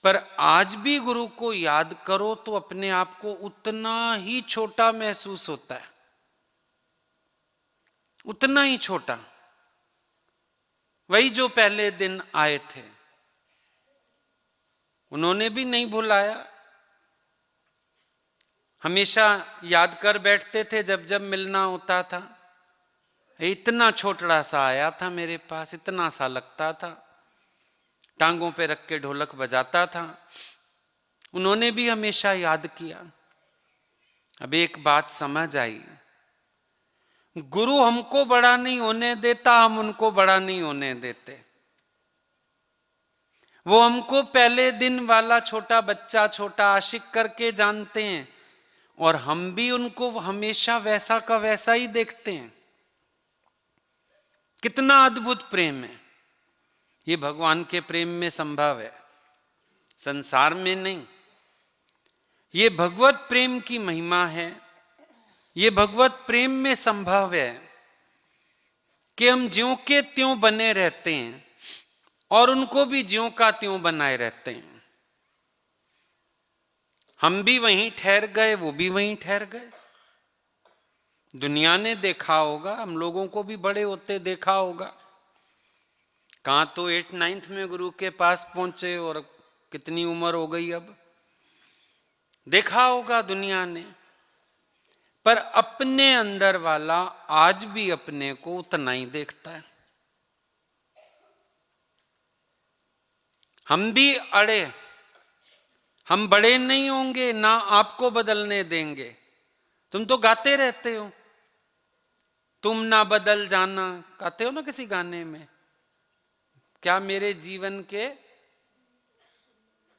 पर आज भी गुरु को याद करो तो अपने आप को उतना ही छोटा महसूस होता है, उतना ही छोटा, वही जो पहले दिन आए थे। उन्होंने भी नहीं भुलाया, हमेशा याद कर बैठते थे जब जब मिलना होता था। इतना छोटा सा आया था मेरे पास, इतना सा लगता था, टांगों पे रख के ढोलक बजाता था। उन्होंने भी हमेशा याद किया। अब एक बात समझ आई, गुरु हमको बड़ा नहीं होने देता, हम उनको बड़ा नहीं होने देते। वो हमको पहले दिन वाला छोटा बच्चा, छोटा आशिक करके जानते हैं, और हम भी उनको हमेशा वैसा का वैसा ही देखते हैं। कितना अद्भुत प्रेम है ये, भगवान के प्रेम में संभव है, संसार में नहीं। ये भगवत प्रेम की महिमा है, ये भगवत प्रेम में संभव है कि हम ज्यों के त्यों बने रहते हैं और उनको भी ज्यों का त्यों बनाए रहते हैं। हम भी वहीं ठहर गए, वो भी वहीं ठहर गए। दुनिया ने देखा होगा, हम लोगों को भी बड़े होते देखा होगा। कहाँ तो 8-9 में गुरु के पास पहुंचे और कितनी उम्र हो गई अब, देखा होगा दुनिया ने। पर अपने अंदर वाला आज भी अपने को उतना ही देखता है। हम भी अड़े, हम बड़े नहीं होंगे, ना आपको बदलने देंगे। तुम तो गाते रहते हो, तुम ना बदल जाना, कहते हो ना किसी गाने में, क्या मेरे जीवन के,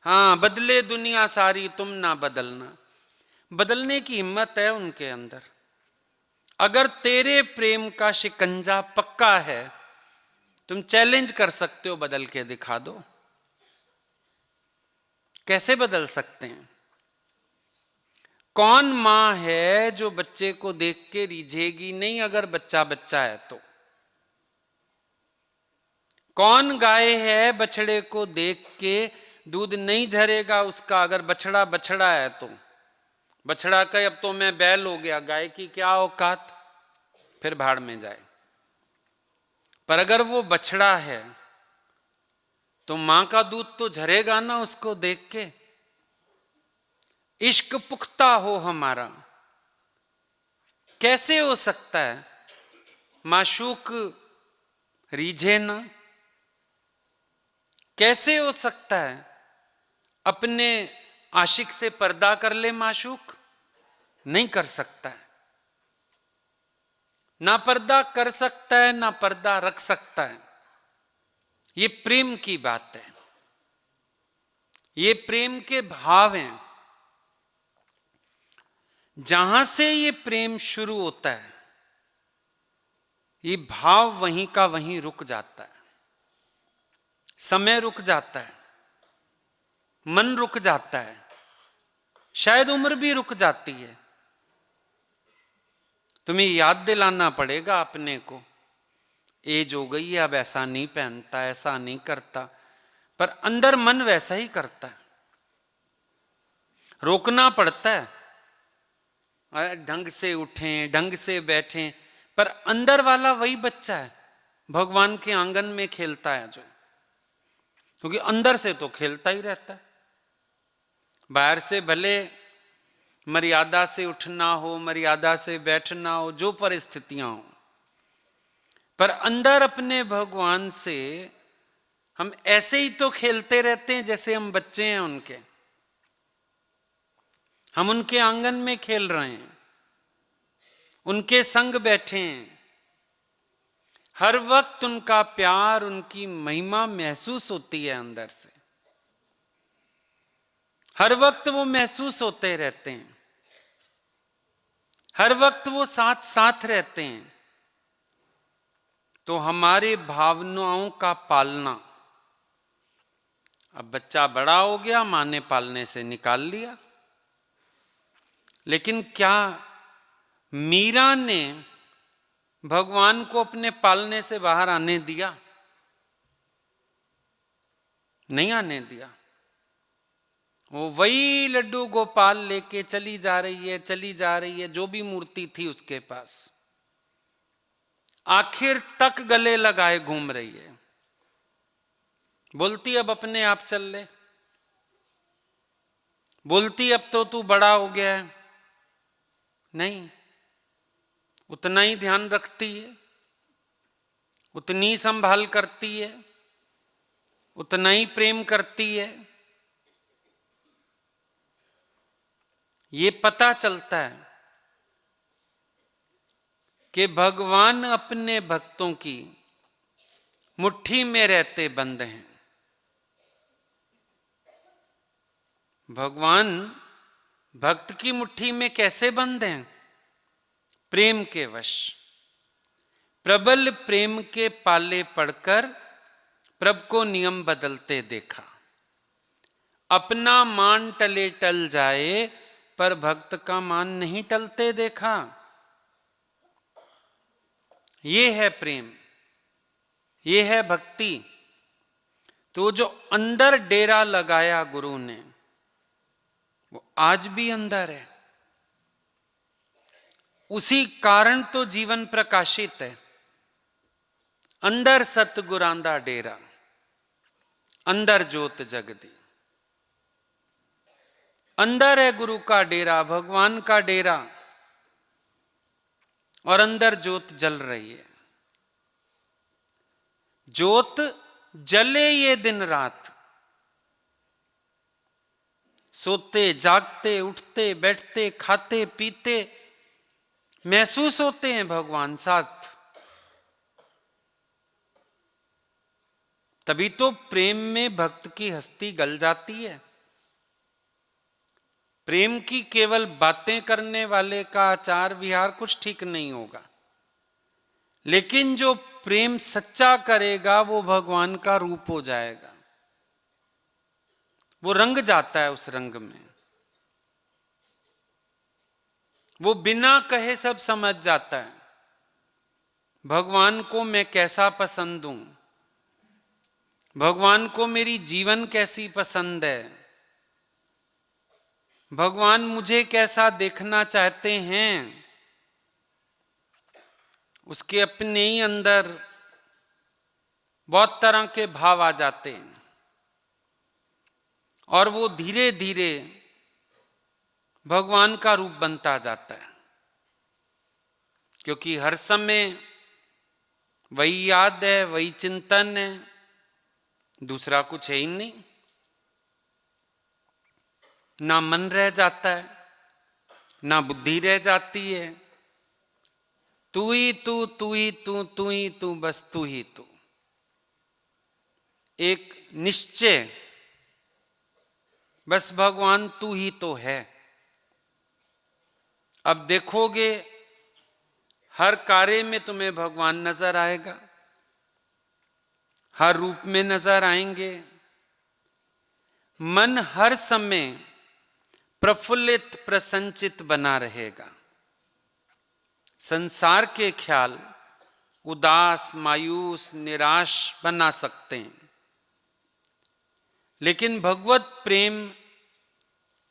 हाँ, बदले दुनिया सारी तुम ना बदलना। बदलने की हिम्मत है उनके अंदर। अगर तेरे प्रेम का शिकंजा पक्का है, तुम चैलेंज कर सकते हो, बदल के दिखा दो। कैसे बदल सकते हैं? कौन मां है जो बच्चे को देख के रिझेगी नहीं अगर बच्चा बच्चा है तो? कौन गाय है बछड़े को देख के दूध नहीं झरेगा उसका अगर बछड़ा बछड़ा है तो? बछड़ा का अब तो मैं बैल हो गया, गाय की क्या औकात, फिर भाड़ में जाए। पर अगर वो बछड़ा है तो मां का दूध तो झरेगा ना उसको देख के। इश्क पुख्ता हो हमारा, कैसे हो सकता है माशूक रीझे ना? कैसे हो सकता है अपने आशिक से पर्दा कर ले माशूक? नहीं कर सकता है। ना पर्दा कर सकता है ना पर्दा रख सकता है। ये प्रेम की बात है, ये प्रेम के भाव हैं। जहां से ये प्रेम शुरू होता है, ये भाव वहीं का वहीं रुक जाता है, समय रुक जाता है, मन रुक जाता है, शायद उम्र भी रुक जाती है। तुम्हें याद दिलाना पड़ेगा अपने को, एज हो गई है अब ऐसा नहीं पहनता, ऐसा नहीं करता, पर अंदर मन वैसा ही करता है। रोकना पड़ता है, ढंग से उठें, ढंग से बैठें, पर अंदर वाला वही बच्चा है, भगवान के आंगन में खेलता है जो, क्योंकि अंदर से तो खेलता ही रहता है। बाहर से भले मर्यादा से उठना हो, मर्यादा से बैठना हो, जो परिस्थितियां हो, पर अंदर अपने भगवान से हम ऐसे ही तो खेलते रहते हैं जैसे हम बच्चे हैं उनके। हम उनके आंगन में खेल रहे हैं, उनके संग बैठे हैं, हर वक्त उनका प्यार, उनकी महिमा महसूस होती है अंदर से, हर वक्त वो महसूस होते रहते हैं, हर वक्त वो साथ साथ रहते हैं। तो हमारे भावनाओं का पालना, अब बच्चा बड़ा हो गया, मां ने पालने से निकाल लिया, लेकिन क्या मीरा ने भगवान को अपने पालने से बाहर आने दिया? नहीं आने दिया। वो वही लड्डू गोपाल लेके चली जा रही है, चली जा रही है, जो भी मूर्ति थी उसके पास, आखिर तक गले लगाए घूम रही है। बोलती अब अपने आप चल ले, बोलती अब तो तू बड़ा हो गया है, नहीं, उतना ही ध्यान रखती है, उतनी संभाल करती है, उतना ही प्रेम करती है। ये पता चलता है कि भगवान अपने भक्तों की मुट्ठी में रहते बंद हैं। भगवान भक्त की मुट्ठी में कैसे बंद हैं? प्रेम के वश। प्रबल प्रेम के पाले पड़कर प्रभु को नियम बदलते देखा। अपना मान टले टल जाए पर भक्त का मान नहीं टलते देखा। ये है प्रेम, ये है भक्ति। तो जो अंदर डेरा लगाया गुरु ने, वो आज भी अंदर है। उसी कारण तो जीवन प्रकाशित है। अंदर सतगुरांदा डेरा, अंदर जोत जगदी। अंदर है गुरु का डेरा, भगवान का डेरा, और अंदर जोत जल रही है। जोत जले ये दिन रात, सोते जागते उठते बैठते खाते पीते महसूस होते हैं भगवान साथ। तभी तो प्रेम में भक्त की हस्ती गल जाती है। प्रेम की केवल बातें करने वाले का आचार विहार कुछ ठीक नहीं होगा, लेकिन जो प्रेम सच्चा करेगा वो भगवान का रूप हो जाएगा, वो रंग जाता है उस रंग में। वो बिना कहे सब समझ जाता है भगवान को मैं कैसा पसंद हूं, भगवान को मेरी जीवन कैसी पसंद है, भगवान मुझे कैसा देखना चाहते हैं। उसके अपने ही अंदर बहुत तरह के भाव आ जाते हैं और वो धीरे धीरे भगवान का रूप बनता जाता है, क्योंकि हर समय वही याद है, वही चिंतन है, दूसरा कुछ है ही नहीं। ना मन रह जाता है, ना बुद्धि रह जाती है। तू ही तू, तू ही तू, तू ही तू, बस तू ही तू। एक निश्चय, बस भगवान तू ही तो है। अब देखोगे हर कार्य में तुम्हें भगवान नजर आएगा, हर रूप में नजर आएंगे। मन हर समय प्रफुल्लित प्रसन्नचित बना रहेगा। संसार के ख्याल उदास, मायूस, निराश बना सकते हैं, लेकिन भगवत प्रेम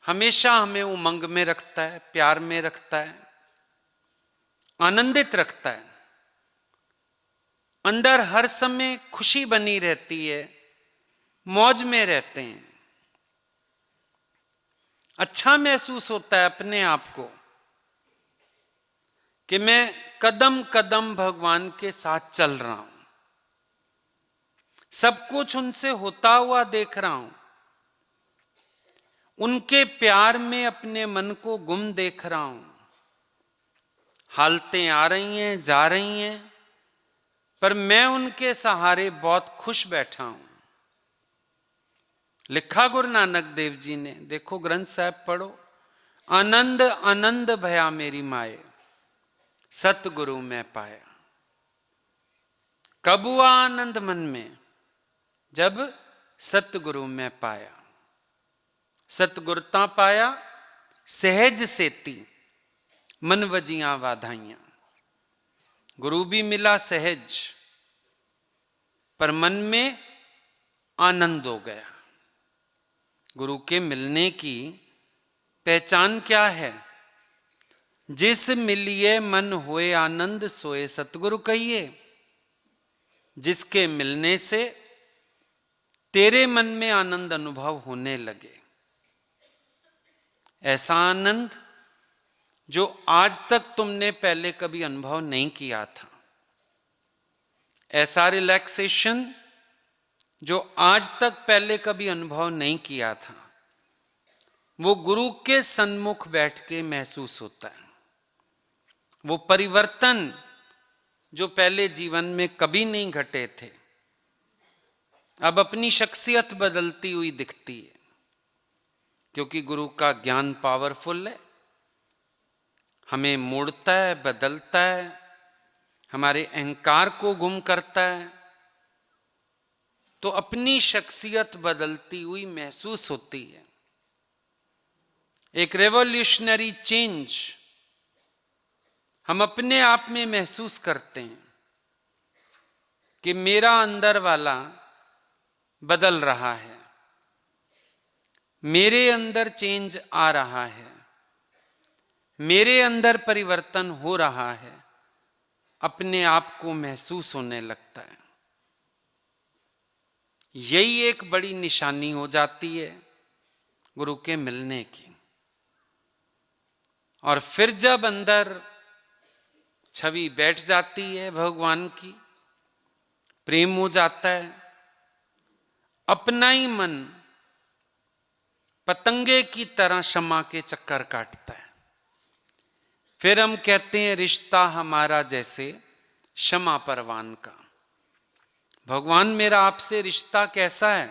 हमेशा हमें उमंग में रखता है, प्यार में रखता है, आनंदित रखता है। अंदर हर समय खुशी बनी रहती है, मौज में रहते हैं। अच्छा महसूस होता है अपने आप को कि मैं कदम कदम भगवान के साथ चल रहा हूं, सब कुछ उनसे होता हुआ देख रहा हूं, उनके प्यार में अपने मन को गुम देख रहा हूं। हालतें आ रही हैं, जा रही हैं, पर मैं उनके सहारे बहुत खुश बैठा हूं। लिखा गुरु नानक देव जी ने, देखो ग्रंथ साहब पढ़ो। आनंद आनंद भया मेरी माए, सतगुरु मैं पाया। कब हुआ आनंद मन में? जब सतगुरु में पाया। सतगुरता पाया सहज सेती, मन वजियां वाधाइयां। गुरु भी मिला सहज, पर मन में आनंद हो गया। गुरु के मिलने की पहचान क्या है? जिस मिलिए मन होए आनंद, सोए सतगुरु कहिए। जिसके मिलने से तेरे मन में आनंद अनुभव होने लगे, ऐसा आनंद जो आज तक तुमने पहले कभी अनुभव नहीं किया था, ऐसा रिलैक्सेशन जो आज तक पहले कभी अनुभव नहीं किया था, वो गुरु के सन्मुख बैठ के महसूस होता है। वो परिवर्तन जो पहले जीवन में कभी नहीं घटे थे, अब अपनी शख्सियत बदलती हुई दिखती है, क्योंकि गुरु का ज्ञान पावरफुल है, हमें मोड़ता है, बदलता है, हमारे अहंकार को गुम करता है। तो अपनी शख्सियत बदलती हुई महसूस होती है। एक रेवोल्यूशनरी चेंज हम अपने आप में महसूस करते हैं कि मेरा अंदर वाला बदल रहा है, मेरे अंदर चेंज आ रहा है, मेरे अंदर परिवर्तन हो रहा है, अपने आप को महसूस होने लगता है। यही एक बड़ी निशानी हो जाती है गुरु के मिलने की। और फिर जब अंदर छवि बैठ जाती है भगवान की, प्रेम हो जाता है, अपना ही मन पतंगे की तरह क्षमा के चक्कर काटता है। फिर हम कहते हैं रिश्ता हमारा जैसे क्षमा परवान का। भगवान मेरा आपसे रिश्ता कैसा है?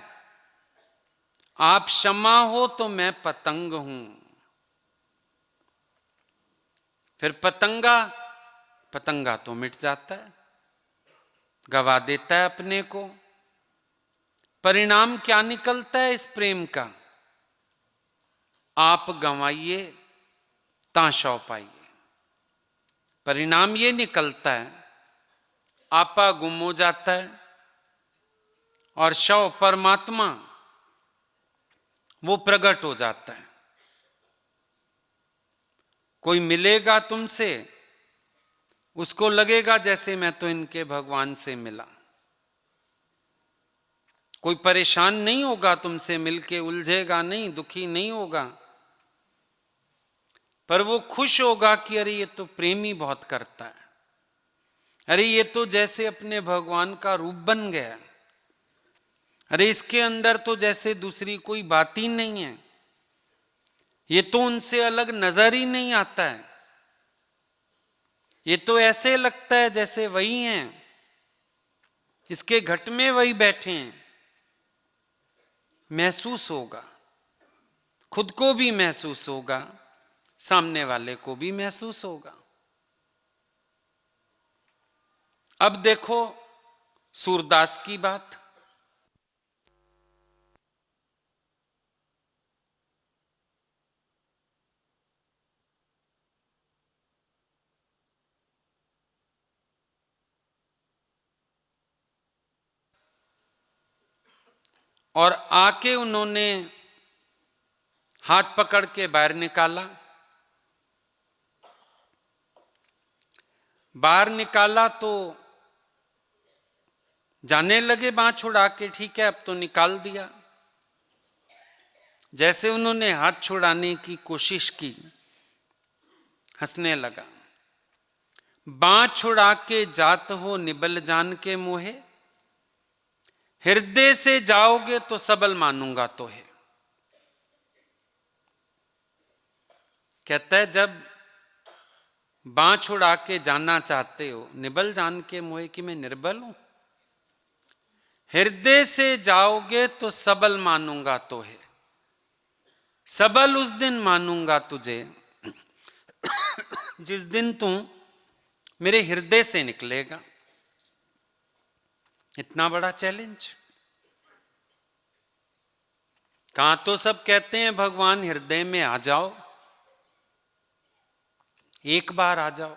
आप क्षमा हो तो मैं पतंग हूं। फिर पतंगा तो मिट जाता है, गवा देता है अपने को। परिणाम क्या निकलता है इस प्रेम का? आप गंवाइए ता शौ पाइए। परिणाम ये निकलता है, आपा गुम हो जाता है और शव परमात्मा वो प्रकट हो जाता है। कोई मिलेगा तुमसे, उसको लगेगा जैसे मैं तो इनके भगवान से मिला। कोई परेशान नहीं होगा तुमसे मिलके, उलझेगा नहीं, दुखी नहीं होगा, पर वो खुश होगा कि अरे ये तो प्रेमी बहुत करता है, अरे ये तो जैसे अपने भगवान का रूप बन गया, अरे इसके अंदर तो जैसे दूसरी कोई बात ही नहीं है, ये तो उनसे अलग नजर ही नहीं आता है, ये तो ऐसे लगता है जैसे वही हैं, इसके घट में वही बैठे हैं। महसूस होगा, खुद को भी महसूस होगा, सामने वाले को भी महसूस होगा। अब देखो सूरदास की बात। और आके उन्होंने हाथ पकड़ के बाहर निकाला। बाहर निकाला तो जाने लगे बांह छुड़ा के, ठीक है अब तो निकाल दिया। जैसे उन्होंने हाथ छुड़ाने की कोशिश की, हंसने लगा। बांह छुड़ा के जात हो निबल जान के मोहे, हृदय से जाओगे तो सबल मानूंगा तो है। कहता है जब बांह छुड़ा के जाना चाहते हो, निबल जान के मोहे कि मैं निर्बल हूं, हृदय से जाओगे तो सबल मानूंगा तो है। सबल उस दिन मानूंगा तुझे जिस दिन तू मेरे हृदय से निकलेगा। इतना बड़ा चैलेंज। कहां तो सब कहते हैं भगवान हृदय में आ जाओ, एक बार आ जाओ,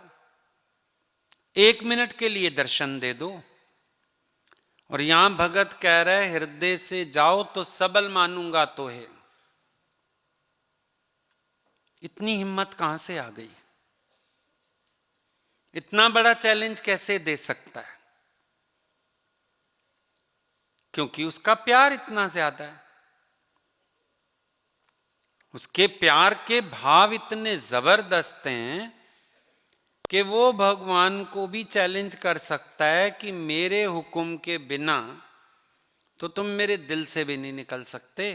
1 मिनट के लिए दर्शन दे दो। और यहां भगत कह रहे हृदय से जाओ तो सबल मानूंगा तो है। इतनी हिम्मत कहां से आ गई? इतना बड़ा चैलेंज कैसे दे सकता है? क्योंकि उसका प्यार इतना ज्यादा है, उसके प्यार के भाव इतने जबरदस्त हैं कि वो भगवान को भी चैलेंज कर सकता है कि मेरे हुक्म के बिना तो तुम मेरे दिल से भी नहीं निकल सकते।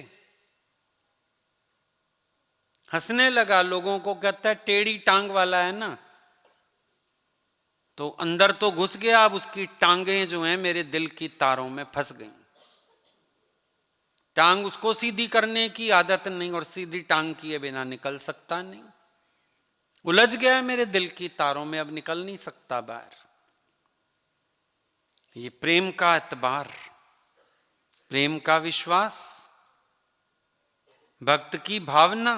हंसने लगा, लोगों को कहता है टेढ़ी टांग वाला है ना, तो अंदर तो घुस गया, अब उसकी टांगें जो हैं मेरे दिल की तारों में फंस गई। टांग उसको सीधी करने की आदत नहीं, और सीधी टांग किए बिना निकल सकता नहीं। उलझ गया है मेरे दिल की तारों में, अब निकल नहीं सकता बाहर। ये प्रेम का एतबार, प्रेम का विश्वास, भक्त की भावना,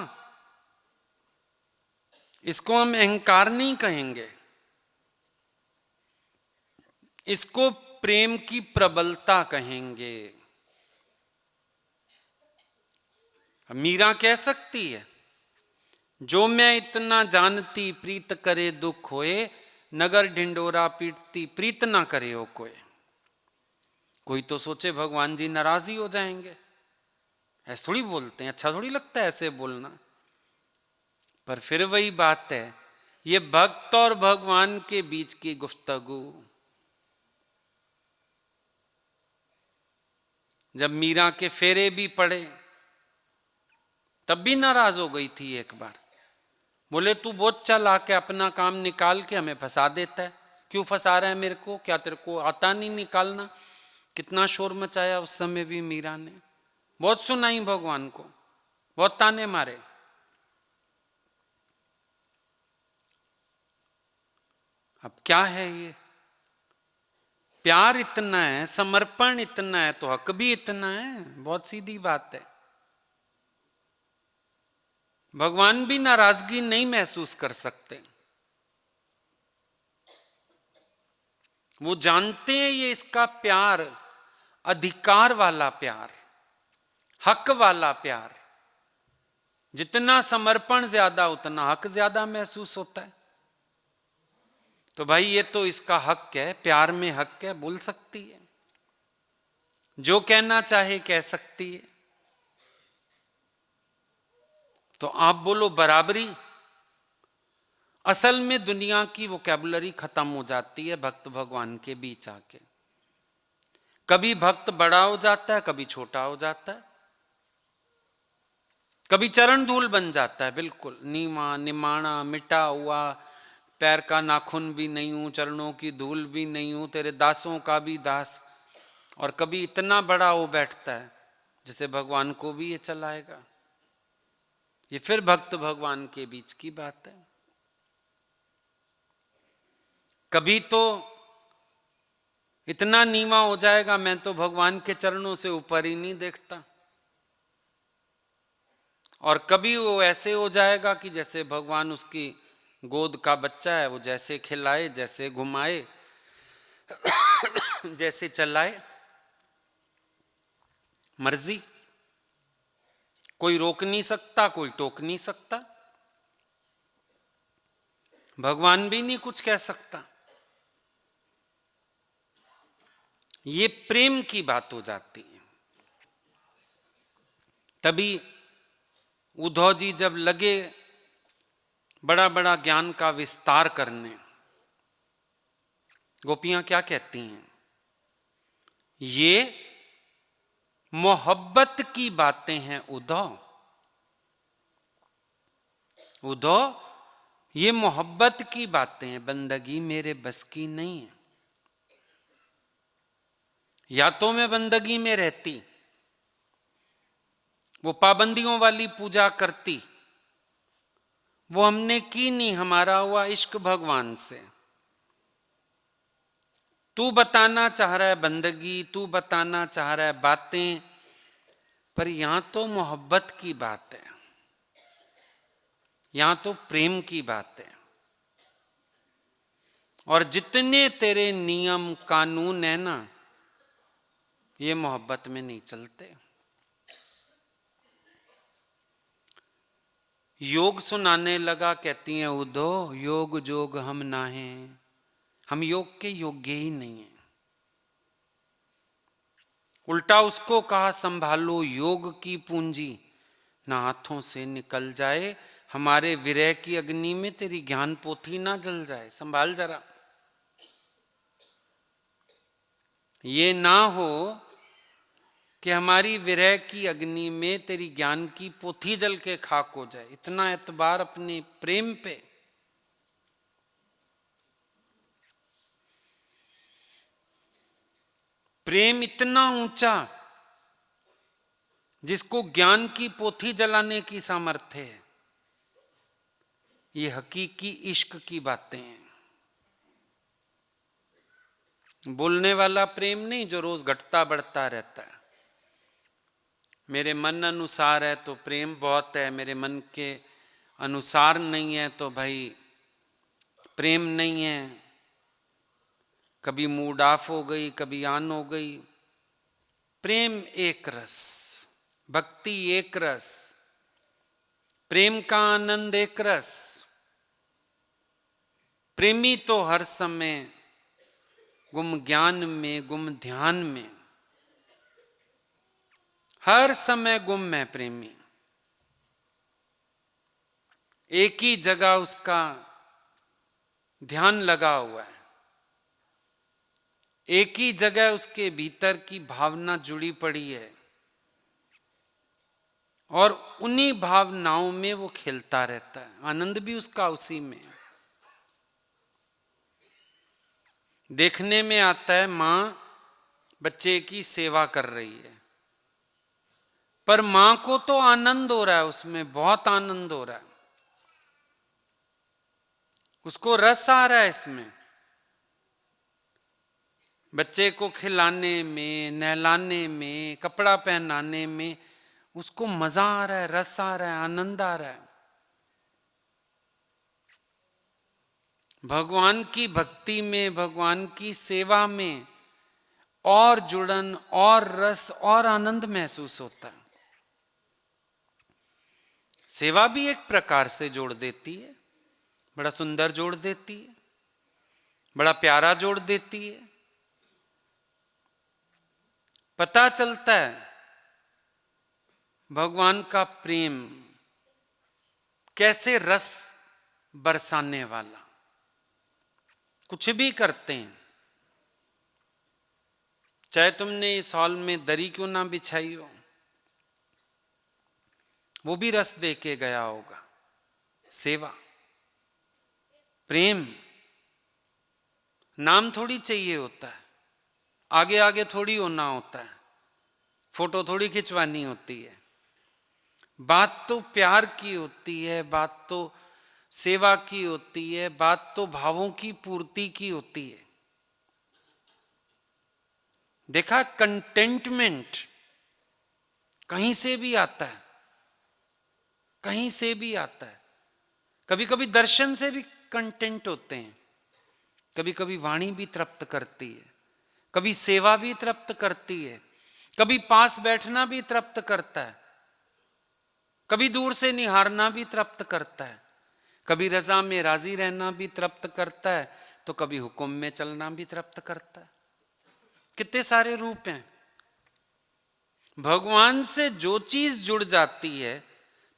इसको हम अहंकार नहीं कहेंगे, इसको प्रेम की प्रबलता कहेंगे। मीरा कह सकती है, जो मैं इतना जानती प्रीत करे दुख होए, नगर ढिंडोरा पीटती प्रीत ना करे हो कोई। कोई तो सोचे भगवान जी नाराज ही हो जाएंगे, ऐसे थोड़ी बोलते हैं, अच्छा थोड़ी लगता है ऐसे बोलना। पर फिर वही बात है, ये भक्त और भगवान के बीच की गुफ्तगू। जब मीरा के फेरे भी पड़े तब भी नाराज हो गई थी एक बार। बोले तू बहुत चल आके अपना काम निकाल के हमें फंसा देता है, क्यों फंसा रहा है मेरे को, क्या तेरे को आता नहीं निकालना? कितना शोर मचाया उस समय भी मीरा ने, बहुत सुनाई भगवान को, बहुत ताने मारे। अब क्या है ये? प्यार इतना है, समर्पण इतना है, तो हक भी इतना है। बहुत सीधी बात है। भगवान भी नाराजगी नहीं महसूस कर सकते। वो जानते हैं ये इसका प्यार अधिकार वाला प्यार, हक वाला प्यार। जितना समर्पण ज्यादा उतना हक ज्यादा महसूस होता है। तो भाई ये तो इसका हक है, प्यार में हक है, बोल सकती है, जो कहना चाहे कह सकती है। तो आप बोलो बराबरी। असल में दुनिया की वोकैबुलरी खत्म हो जाती है भक्त भगवान के बीच आके। कभी भक्त बड़ा हो जाता है, कभी छोटा हो जाता है, कभी चरण धूल बन जाता है, बिल्कुल नीमा निमाणा मिटा हुआ, पैर का नाखून भी नहीं हूं, चरणों की धूल भी नहीं हूं, तेरे दासों का भी दास। और कभी इतना बड़ा हो बैठता है जैसे भगवान को भी ये चलाएगा। ये फिर भक्त भगवान के बीच की बात है। कभी तो इतना नीवा हो जाएगा, मैं तो भगवान के चरणों से ऊपर ही नहीं देखता। और कभी वो ऐसे हो जाएगा कि जैसे भगवान उसकी गोद का बच्चा है, वो जैसे खिलाए, जैसे घुमाए, जैसे चलाए, मर्जी। कोई रोक नहीं सकता, कोई टोक नहीं सकता, भगवान भी नहीं कुछ कह सकता। ये प्रेम की बात हो जाती है। तभी उद्धव जी जब लगे बड़ा बड़ा ज्ञान का विस्तार करने, गोपियां क्या कहती हैं? ये मोहब्बत की बातें हैं उद्धव, उद्धव ये मोहब्बत की बातें हैं, बंदगी मेरे बस की नहीं है। या तो मैं बंदगी में रहती, वो पाबंदियों वाली पूजा करती, वो हमने की नहीं, हमारा हुआ इश्क भगवान से। तू बताना चाह रहा है बंदगी, तू बताना चाह रहा है बातें, पर यहां तो मोहब्बत की बात है, यहां तो प्रेम की बात है। और जितने तेरे नियम कानून है ना, ये मोहब्बत में नहीं चलते। योग सुनाने लगा, कहती हैं उद्धव योग जोग हम ना हैं, हम योग के योग्य ही नहीं हैं। उल्टा उसको कहा संभालो योग की पूंजी, ना हाथों से निकल जाए, हमारे विरह की अग्नि में तेरी ज्ञान पोथी ना जल जाए, संभाल जरा। ये ना हो कि हमारी विरह की अग्नि में तेरी ज्ञान की पोथी जल के खाक हो जाए। इतना एतबार अपने प्रेम पे। प्रेम इतना ऊंचा जिसको ज्ञान की पोथी जलाने की सामर्थ्य है। ये हकीकी इश्क की बातें हैं, बोलने वाला प्रेम नहीं जो रोज घटता बढ़ता रहता है। मेरे मन अनुसार है तो प्रेम बहुत है, मेरे मन के अनुसार नहीं है तो भाई प्रेम नहीं है। कभी मूड ऑफ हो गई, कभी ऑन हो गई। प्रेम एक रस, भक्ति एक रस, प्रेम का आनंद एक रस। प्रेमी तो हर समय गुम ज्ञान में, गुम ध्यान में, हर समय गुम है प्रेमी। एक ही जगह उसका ध्यान लगा हुआ है, एक ही जगह उसके भीतर की भावना जुड़ी पड़ी है। और उन्हीं भावनाओं में वो खेलता रहता है, आनंद भी उसका उसी में। देखने में आता है मां बच्चे की सेवा कर रही है, पर मां को तो आनंद हो रहा है, उसमें बहुत आनंद हो रहा है, उसको रस आ रहा है इसमें। बच्चे को खिलाने में, नहलाने में, कपड़ा पहनाने में उसको मजा आ रहा है, रस आ रहा है, आनंद आ रहा है। भगवान की भक्ति में, भगवान की सेवा में और जुड़न और रस और आनंद महसूस होता है। सेवा भी एक प्रकार से जोड़ देती है, बड़ा सुंदर जोड़ देती है, बड़ा प्यारा जोड़ देती है। पता चलता है भगवान का प्रेम कैसे रस बरसाने वाला। कुछ भी करते हैं, चाहे तुमने इस हॉल में दरी क्यों ना बिछाई हो, वो भी रस दे के गया होगा। सेवा, प्रेम, नाम थोड़ी चाहिए होता है, आगे आगे थोड़ी होना होता है, फोटो थोड़ी खिंचवानी होती है। बात तो प्यार की होती है, बात तो सेवा की होती है, बात तो भावों की पूर्ति की होती है। देखा, कंटेंटमेंट कहीं से भी आता है, कहीं से भी आता है। कभी कभी दर्शन से भी कंटेंट होते हैं, कभी कभी वाणी भी तृप्त करती है, कभी सेवा भी तृप्त करती है, कभी पास बैठना भी तृप्त करता है, कभी दूर से निहारना भी तृप्त करता है, कभी रजा में राजी रहना भी तृप्त करता है, तो कभी हुक्म में चलना भी तृप्त करता है। कितने सारे रूप हैं। भगवान से जो चीज जुड़ जाती है,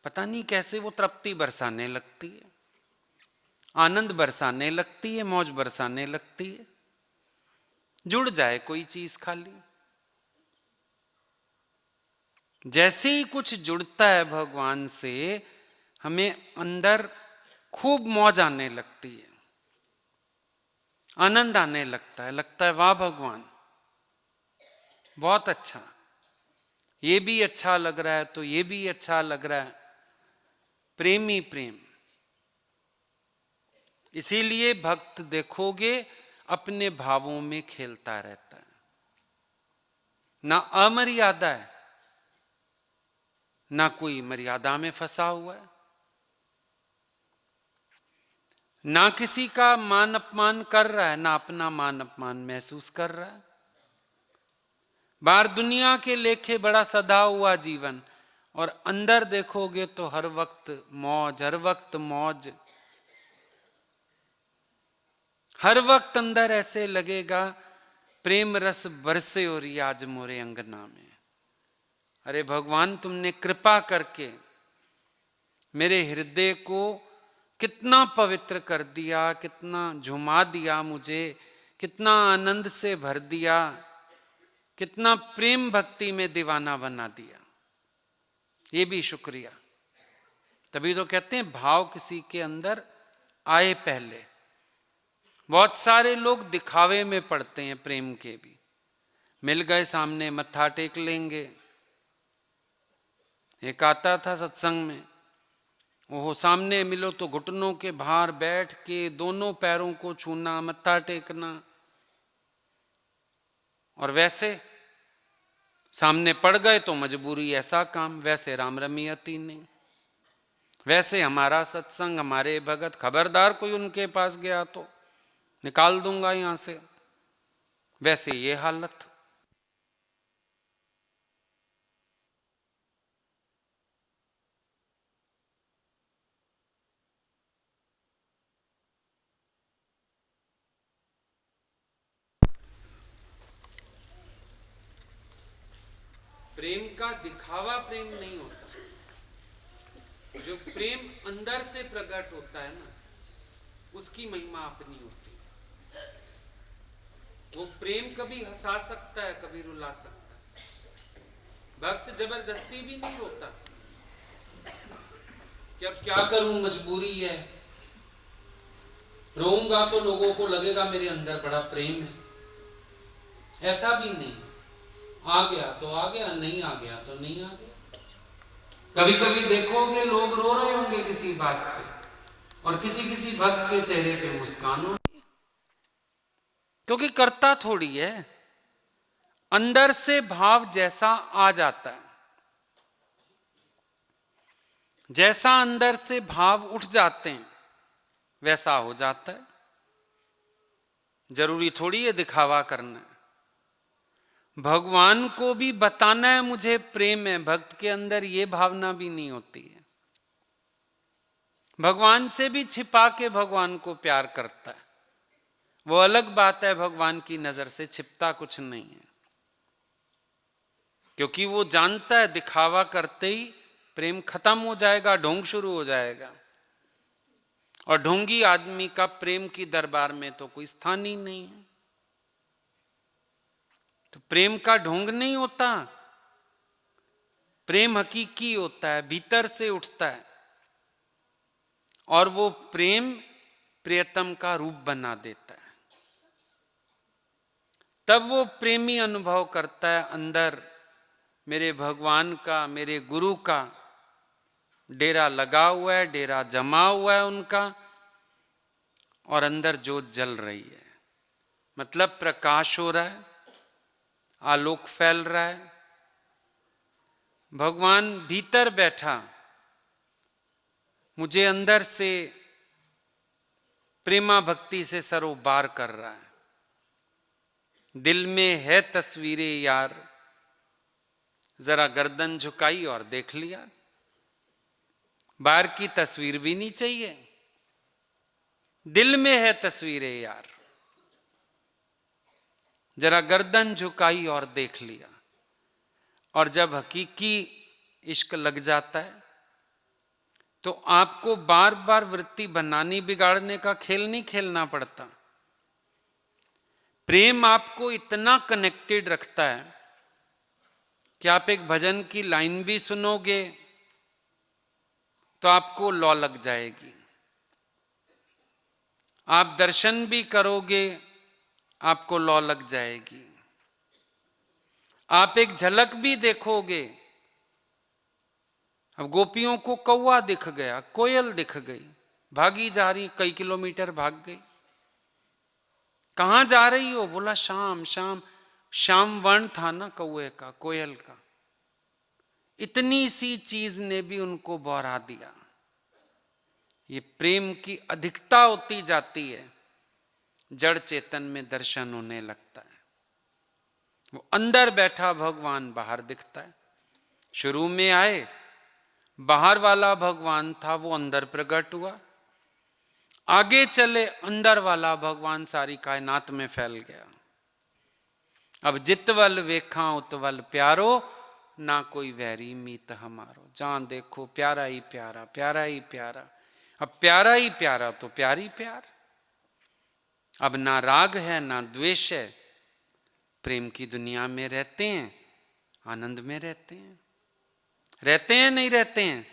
पता नहीं कैसे वो तृप्ति बरसाने लगती है, आनंद बरसाने लगती है, मौज बरसाने लगती है। जुड़ जाए कोई चीज खाली, जैसे ही कुछ जुड़ता है भगवान से, हमें अंदर खूब मौज आने लगती है, आनंद आने लगता है वाह भगवान बहुत अच्छा, ये भी अच्छा लग रहा है तो ये भी अच्छा लग रहा है। प्रेम ही प्रेम। इसीलिए भक्त देखोगे अपने भावों में खेलता रहता है, ना अमर्यादा है, ना कोई मर्यादा में फंसा हुआ है, ना किसी का मान अपमान कर रहा है, ना अपना मान अपमान महसूस कर रहा है। बाहर दुनिया के लेखे बड़ा सधा हुआ जीवन, और अंदर देखोगे तो हर वक्त मौज, हर वक्त मौज, हर वक्त अंदर ऐसे लगेगा प्रेम रस बरसे और आज मोरे अंगना में। अरे भगवान, तुमने कृपा करके मेरे हृदय को कितना पवित्र कर दिया, कितना झुमा दिया मुझे, कितना आनंद से भर दिया, कितना प्रेम भक्ति में दीवाना बना दिया। ये भी शुक्रिया। तभी तो कहते हैं भाव किसी के अंदर आए पहले। बहुत सारे लोग दिखावे में पड़ते हैं प्रेम के भी, मिल गए सामने मत्था टेक लेंगे। एक आता था सत्संग में, वो सामने मिलो तो घुटनों के भार बैठ के दोनों पैरों को छूना, मत्था टेकना, और वैसे सामने पड़ गए तो मजबूरी ऐसा काम। वैसे राम रमियती नहीं, वैसे हमारा सत्संग, हमारे भगत, खबरदार कोई उनके पास गया तो निकाल दूंगा यहां से। वैसे ये हालत। प्रेम का दिखावा प्रेम नहीं होता, जो प्रेम अंदर से प्रकट होता है ना, उसकी महिमा अपनी होती है। वो प्रेम कभी हंसा सकता है, कभी रुला सकता है। भक्त जबरदस्ती भी नहीं रोता, कि अब क्या करूं, मजबूरी है, रोऊंगा तो लोगों को लगेगा मेरे अंदर बड़ा प्रेम है। ऐसा भी नहीं, आ गया तो आ गया, नहीं आ गया तो नहीं आ गया। कभी कभी देखोगे लोग रो रहे होंगे किसी बात पे और किसी किसी भक्त के चेहरे पे मुस्कान होगी, क्योंकि करता थोड़ी है, अंदर से भाव जैसा आ जाता है, जैसा अंदर से भाव उठ जाते हैं वैसा हो जाता है। जरूरी थोड़ी है दिखावा करना है। भगवान को भी बताना है मुझे प्रेम है, भक्त के अंदर ये भावना भी नहीं होती है। भगवान से भी छिपा के भगवान को प्यार करता है, वो अलग बात है, भगवान की नजर से छिपता कुछ नहीं है, क्योंकि वो जानता है दिखावा करते ही प्रेम खत्म हो जाएगा, ढोंग शुरू हो जाएगा, और ढोंगी आदमी का प्रेम की दरबार में तो कोई स्थान ही नहीं है। तो प्रेम का ढोंग नहीं होता, प्रेम हकीकी होता है, भीतर से उठता है, और वो प्रेम प्रियतम का रूप बना देता है। तब वो प्रेमी अनुभव करता है अंदर मेरे भगवान का, मेरे गुरु का डेरा लगा हुआ है, डेरा जमा हुआ है उनका, और अंदर ज्योत जल रही है, मतलब प्रकाश हो रहा है, आलोक फैल रहा है। भगवान भीतर बैठा मुझे अंदर से प्रेमा भक्ति से सरोबार कर रहा है। दिल में है तस्वीरें यार, जरा गर्दन झुकाई और देख लिया। बाहर की तस्वीर भी नहीं चाहिए, दिल में है तस्वीरें यार, जरा गर्दन झुकाई और देख लिया। और जब हकीकी इश्क लग जाता है तो आपको बार बार वृत्ति बनानी बिगाड़ने का खेल नहीं खेलना पड़ता। प्रेम आपको इतना कनेक्टेड रखता है कि आप एक भजन की लाइन भी सुनोगे तो आपको लौ लग जाएगी, आप दर्शन भी करोगे आपको लौ लग जाएगी, आप एक झलक भी देखोगे। अब गोपियों को कौवा दिख गया, कोयल दिख गई, भागी जा रही, कई किलोमीटर भाग गई। कहां जा रही हो? बोला शाम शाम। शाम वर्ण था ना कौवे का, कोयल का। इतनी सी चीज ने भी उनको बौरा दिया। ये प्रेम की अधिकता होती जाती है, जड़ चेतन में दर्शन होने लगता है। वो अंदर बैठा भगवान बाहर दिखता है। शुरू में आए बाहर वाला भगवान था, वो अंदर प्रकट हुआ। आगे चले अंदर वाला भगवान सारी कायनात में फैल गया। अब जितवल वेखा उतवल प्यारो, ना कोई वैरी मीत हमारो। जहां देखो प्यारा ही प्यारा, प्यारा ही प्यारा। अब प्यारा ही प्यारा तो प्यारी प्यार। अब ना राग है ना द्वेष है, प्रेम की दुनिया में रहते हैं, आनंद में रहते हैं। रहते हैं नहीं रहते हैं?